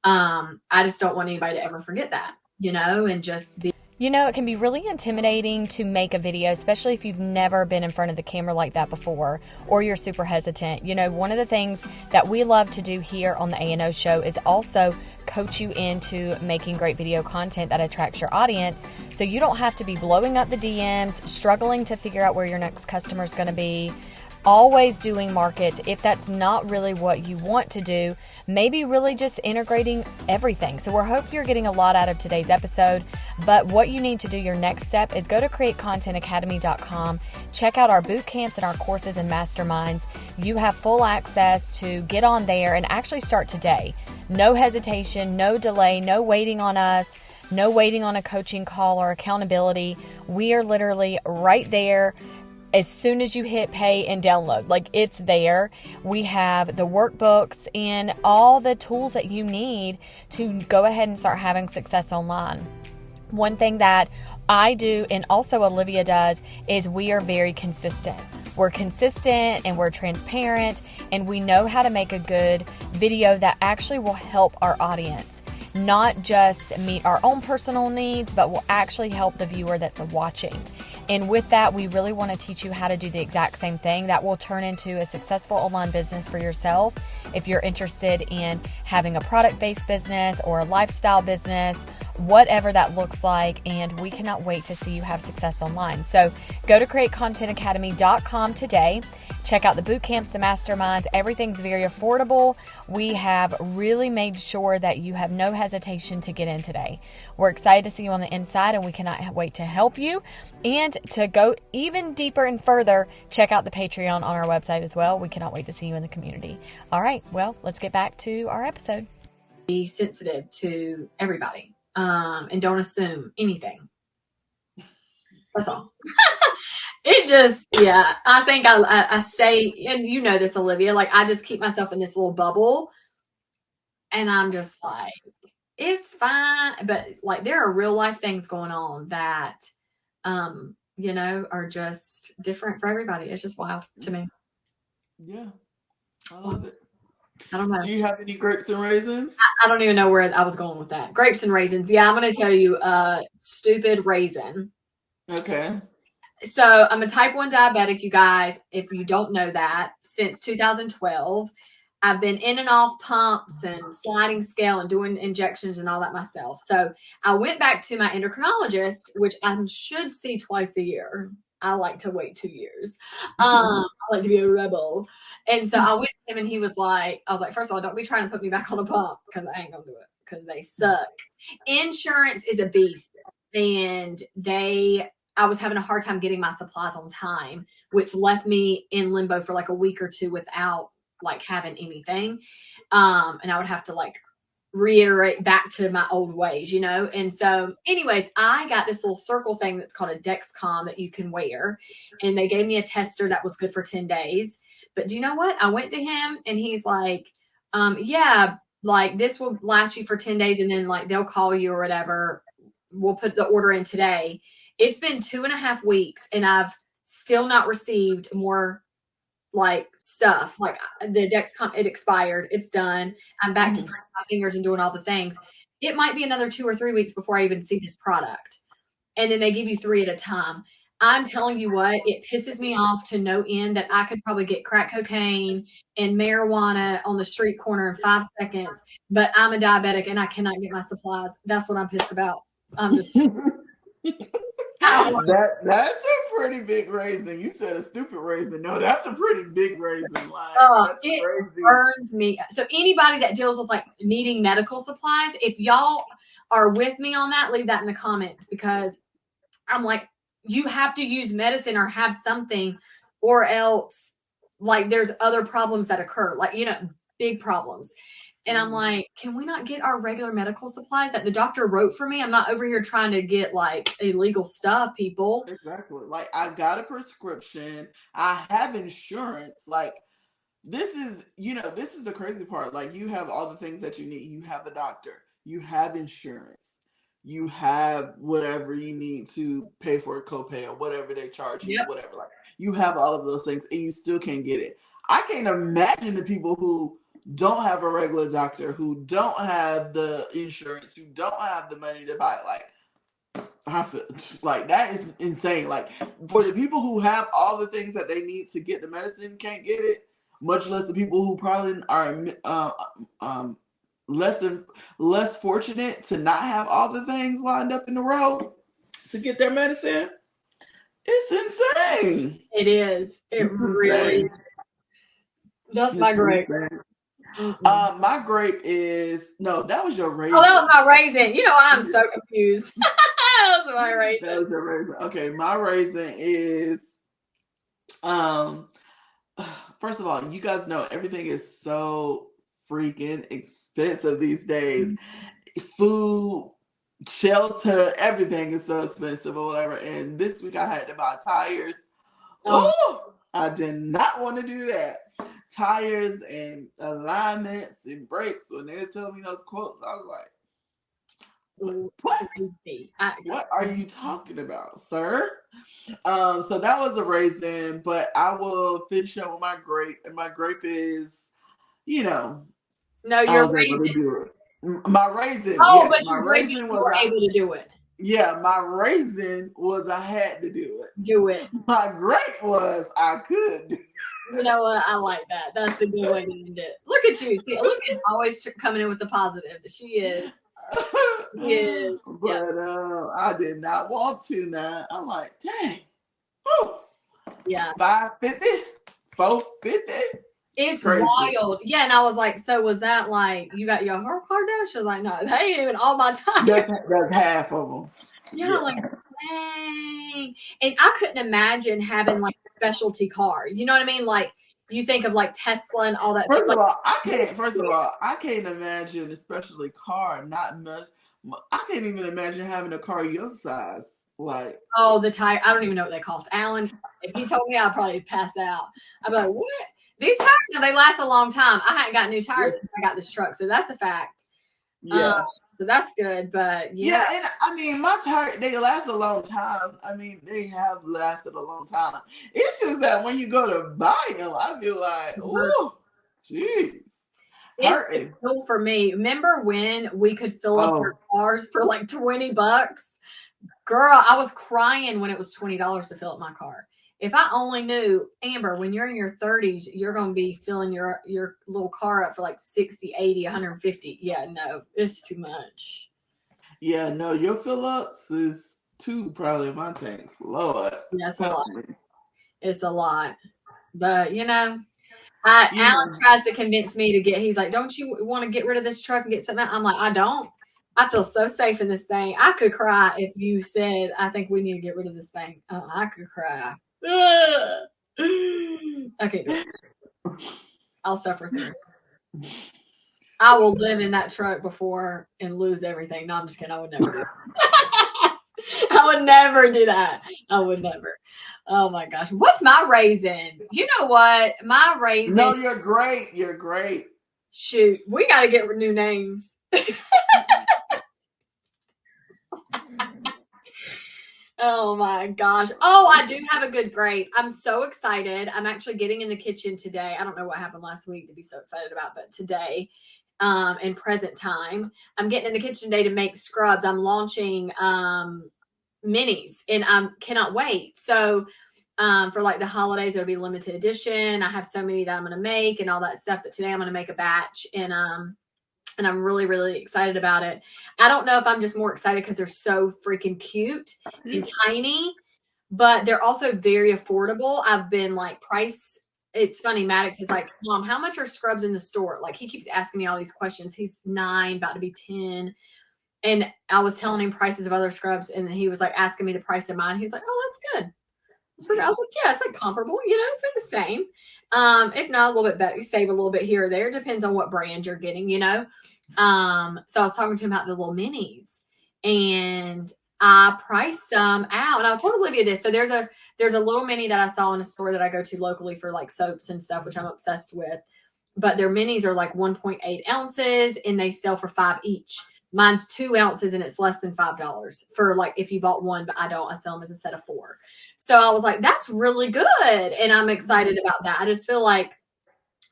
I just don't want anybody to ever forget that, you know, and just be. You know, it can be really intimidating to make a video, especially if you've never been in front of the camera like that before, or you're super hesitant. You know, one of the things that we love to do here on the A&O show is also coach you into making great video content that attracts your audience, so you don't have to be blowing up the DMs, struggling to figure out where your next customer is going to be, always doing markets. If that's not really what you want to do, maybe really just integrating everything. So we hope you're getting a lot out of today's episode, but what you need to do, your next step, is go to createcontentacademy.com, check out our boot camps and our courses and masterminds. You have full access to get on there and actually start today. No hesitation, no delay, no waiting on us, no waiting on a coaching call or accountability. We are literally right there. As soon as you hit pay and download, like, it's there. We have the workbooks and all the tools that you need to go ahead and start having success online. One thing that I do, and also Olivia does, is we are very consistent. We're consistent and we're transparent, and we know how to make a good video that actually will help our audience. Not just meet our own personal needs, but will actually help the viewer that's watching. And with that, we really want to teach you how to do the exact same thing that will turn into a successful online business for yourself. If you're interested in having a product-based business or a lifestyle business, whatever that looks like, and we cannot wait to see you have success online. So go to createcontentacademy.com today. Check out the boot camps, the masterminds. Everything's very affordable. We have really made sure that you have no hesitation to get in today. We're excited to see you on the inside, and we cannot wait to help you. And to go even deeper and further, check out the Patreon on our website as well. We cannot wait to see you in the community. All right, well, let's get back to our episode. Be sensitive to everybody, and don't assume anything. That's all. It just, yeah, I think I stay, and you know this, Olivia, like, I just keep myself in this little bubble, and I'm just like, it's fine. But like, there are real life things going on that, you know, are just different for everybody. It's just wild to me. Yeah, I love it. I don't know. Do you have any grapes and raisins? I don't even know where I was going with that. Grapes and raisins. Yeah, I'm going to tell you stupid raisin. Okay. So I'm a type 1 diabetic, you guys, if you don't know that, since 2012. I've been in and off pumps and sliding scale and doing injections and all that myself. So I went back to my endocrinologist, which I should see twice a year. I like to wait 2 years. I like to be a rebel. And so I went to him, and he was like, I was like, first of all, don't be trying to put me back on a pump, because I ain't going to do it, because they suck. Insurance is a beast. And I was having a hard time getting my supplies on time, which left me in limbo for like a week or two without like having anything. And I would have to like reiterate back to my old ways, you know? And so anyways, I got this little circle thing that's called a Dexcom that you can wear. And they gave me a tester that was good for 10 days. But do you know what? I went to him, and he's like, yeah, like, this will last you for 10 days. And then like, they'll call you or whatever. We'll put the order in today. It's been 2.5 weeks, and I've still not received more like stuff. Like, the Dexcom, it expired. It's done. I'm back to pricking my fingers and doing all the things. It might be another 2 or 3 weeks before I even see this product. and then they give you 3 at a time. I'm telling you what, it pisses me off to no end that I could probably get crack cocaine and marijuana on the street corner in 5 seconds, but I'm a diabetic and I cannot get my supplies. That's what I'm pissed about. I'm just that's a pretty big raisin. You said a stupid raisin. No, that's a pretty big raisin. Like, that's it crazy. burns me. So anybody that deals with like needing medical supplies, if y'all are with me on that, leave that in the comments, because I'm like, you have to use medicine or have something, or else like there's other problems that occur, like, you know, big problems. And I'm like, can we not get our regular medical supplies that the doctor wrote for me? I'm not over here trying to get like illegal stuff, people. Exactly. Like, I got a prescription. I have insurance. Like, this is the crazy part. Like, you have all the things that you need. You have a doctor. You have insurance. You have whatever you need to pay for a copay or whatever they charge you, whatever. Like, you have all of those things and you still can't get it. I can't imagine the people who don't have a regular doctor, who don't have the insurance, who don't have the money to buy it. Like, I feel like that is insane. Like, for the people who have all the things that they need to get the medicine, can't get it, much less the people who probably are less fortunate to not have all the things lined up in a row to get their medicine. It's insane. It is. It really is. That's my grape. My grape is that was your raisin. Oh, that was my raisin. You know, I'm so confused. That was my raisin. That was your raisin. Okay, my raisin is first of all, you guys know everything is so freaking expensive these days. Food, shelter, everything is so expensive or whatever. And this week I had to buy tires. Oh, I did not want to do that. Tires and alignments and brakes. When they were telling me those quotes, I was like, what are you talking about, sir? So that was a raisin, but I will finish up with my grape. And my grape is, No, your raisin. My raisin. Oh, yes, but your grape you were able to do it. Yeah, my raisin was I had to do it. Do it. My grape was I could do it. You know what? I like that. That's a good way to end it. Look at you. See, look at always coming in with the positive. She is. Yes. But I did not want to now. I'm like, dang. Woo. Yeah. 550, 450. It's crazy. Wild. Yeah, and I was like, so was that like you got your whole car done? She was like, no, that ain't even all my time. That's half of them. Yeah, like dang. And I couldn't imagine having like a specialty car. You know what I mean? Like you think of like Tesla and all that stuff. First of all, I can't imagine a specialty car. Not much. I can't even imagine having a car your size. Like, the tire. I don't even know what they cost. Alan, if he told me, I'd probably pass out. I'd be like, what? These tires, they last a long time. I hadn't got new tires since I got this truck, so that's a fact. Yeah. So that's good, but yeah, and I mean, my tires, they last a long time. I mean, they have lasted a long time. It's just that when you go to buy them, I feel like, oh, jeez. It's cool for me. Remember when we could fill up our cars for like $20? Girl, I was crying when it was $20 to fill up my car. If I only knew, Amber, when you're in your 30s, you're going to be filling your little car up for like 60, 80, 150. Yeah, no, it's too much. Yeah, no, your fill ups is too probably in my tanks. Lord. Yeah, it's a lot. It's a lot. But, Alan tries to convince me to he's like, don't you want to get rid of this truck and get something? I'm like, I don't. I feel so safe in this thing. I could cry if you said, I think we need to get rid of this thing. I could cry. I can't do it. I'll suffer through it. I will live in that truck before and lose everything. No, I'm just kidding. I would never do that. I would never do that. I would never. Oh my gosh. What's my raisin? You know what? My raisin. No, you're great. You're great. Shoot. We got to get new names. Oh my gosh. Oh, I do have a good grape. I'm so excited. I'm actually getting in the kitchen today. I don't know what happened last week to be so excited about, but today, in present time, I'm getting in the kitchen today to make scrubs. I'm launching minis, and I cannot wait. So for like the holidays, it'll be limited edition. I have so many that I'm going to make and all that stuff. But today I'm going to make a batch, and I'm really, really excited about it. I don't know if I'm just more excited because they're so freaking cute and tiny, but they're also very affordable. I've been like it's funny. Maddox is like, Mom, how much are scrubs in the store? Like, he keeps asking me all these questions. He's 9, about to be 10. And I was telling him prices of other scrubs, and he was like asking me the price of mine. He's like, oh, that's good. I was like, yeah, it's like comparable, it's like the same. If not a little bit better, you save a little bit here or there. Depends on what brand you're getting, So I was talking to him about the little minis, and I priced some out, and I told Olivia this. So there's a little mini that I saw in a store that I go to locally for like soaps and stuff, which I'm obsessed with. But their minis are like 1.8 ounces, and they sell for $5 each. Mine's 2 ounces, and it's less than $5 for like if you bought one, but I sell them as a set of 4. So I was like, that's really good. And I'm excited about that. I just feel like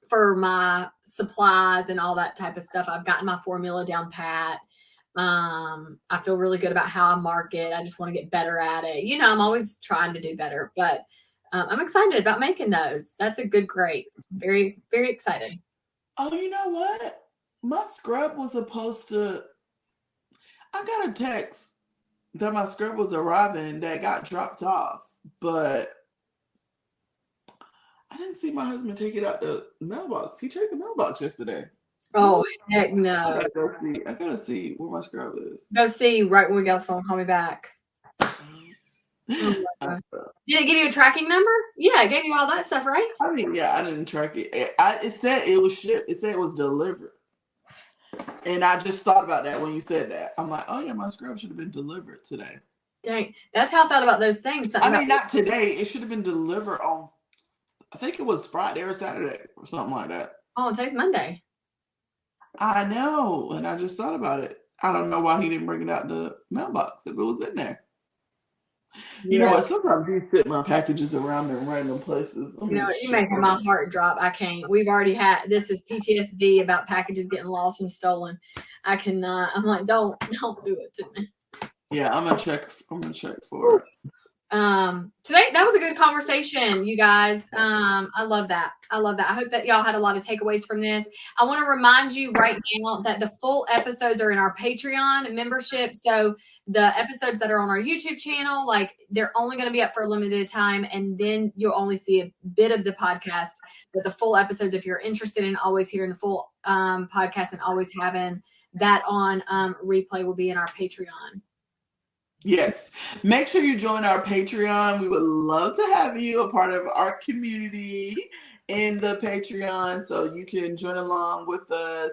for my supplies and all that type of stuff, I've gotten my formula down pat. I feel really good about how I market. I just want to get better at it. I'm always trying to do better, but I'm excited about making those. That's a good grade. Very, very excited. Oh, you know what? My scrub was supposed to... I got a text that my scrub was arriving that got dropped off, but I didn't see my husband take it out the mailbox. He checked the mailbox yesterday. Oh, heck no. I gotta see where my scrub is. Go see right when we got the phone. Call me back. Oh, did it give you a tracking number? Yeah, it gave you all that stuff, right? I mean, yeah, I didn't track it. It said it was shipped. It said it was delivered. And I just thought about that when you said that. I'm like, oh yeah, my scrub should have been delivered today. Dang, that's how I thought about those things. Not today. It should have been delivered on, I think it was Friday or Saturday or something like that. Oh, today's Monday. I know, and I just thought about it. I don't know why he didn't bring it out the mailbox if it was in there. You know what? Sometimes you fit my packages around in random places. You're making my heart drop. I can't. We've already had, this is PTSD about packages getting lost and stolen. I cannot. I'm like, don't do it to me. Yeah, I'm gonna check for it. Today that was a good conversation, you guys. I love that. I hope that y'all had a lot of takeaways from this. I want to remind you right now that the full episodes are in our Patreon membership. So the episodes that are on our YouTube channel, like, they're only going to be up for a limited time, and then you'll only see a bit of the podcast. But the full episodes, if you're interested in always hearing the full podcast and always having that on replay, will be in our Patreon. Yes. Make sure you join our Patreon. We would love to have you a part of our community in the Patreon, so you can join along with us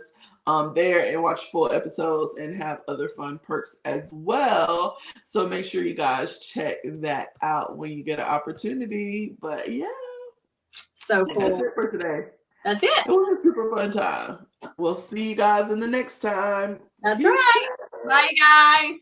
there and watch full episodes and have other fun perks as well. So make sure you guys check that out when you get an opportunity. But yeah. So cool. That's it for today. That's it. It was a super fun time. We'll see you guys in the next time. That's right. Bye, guys.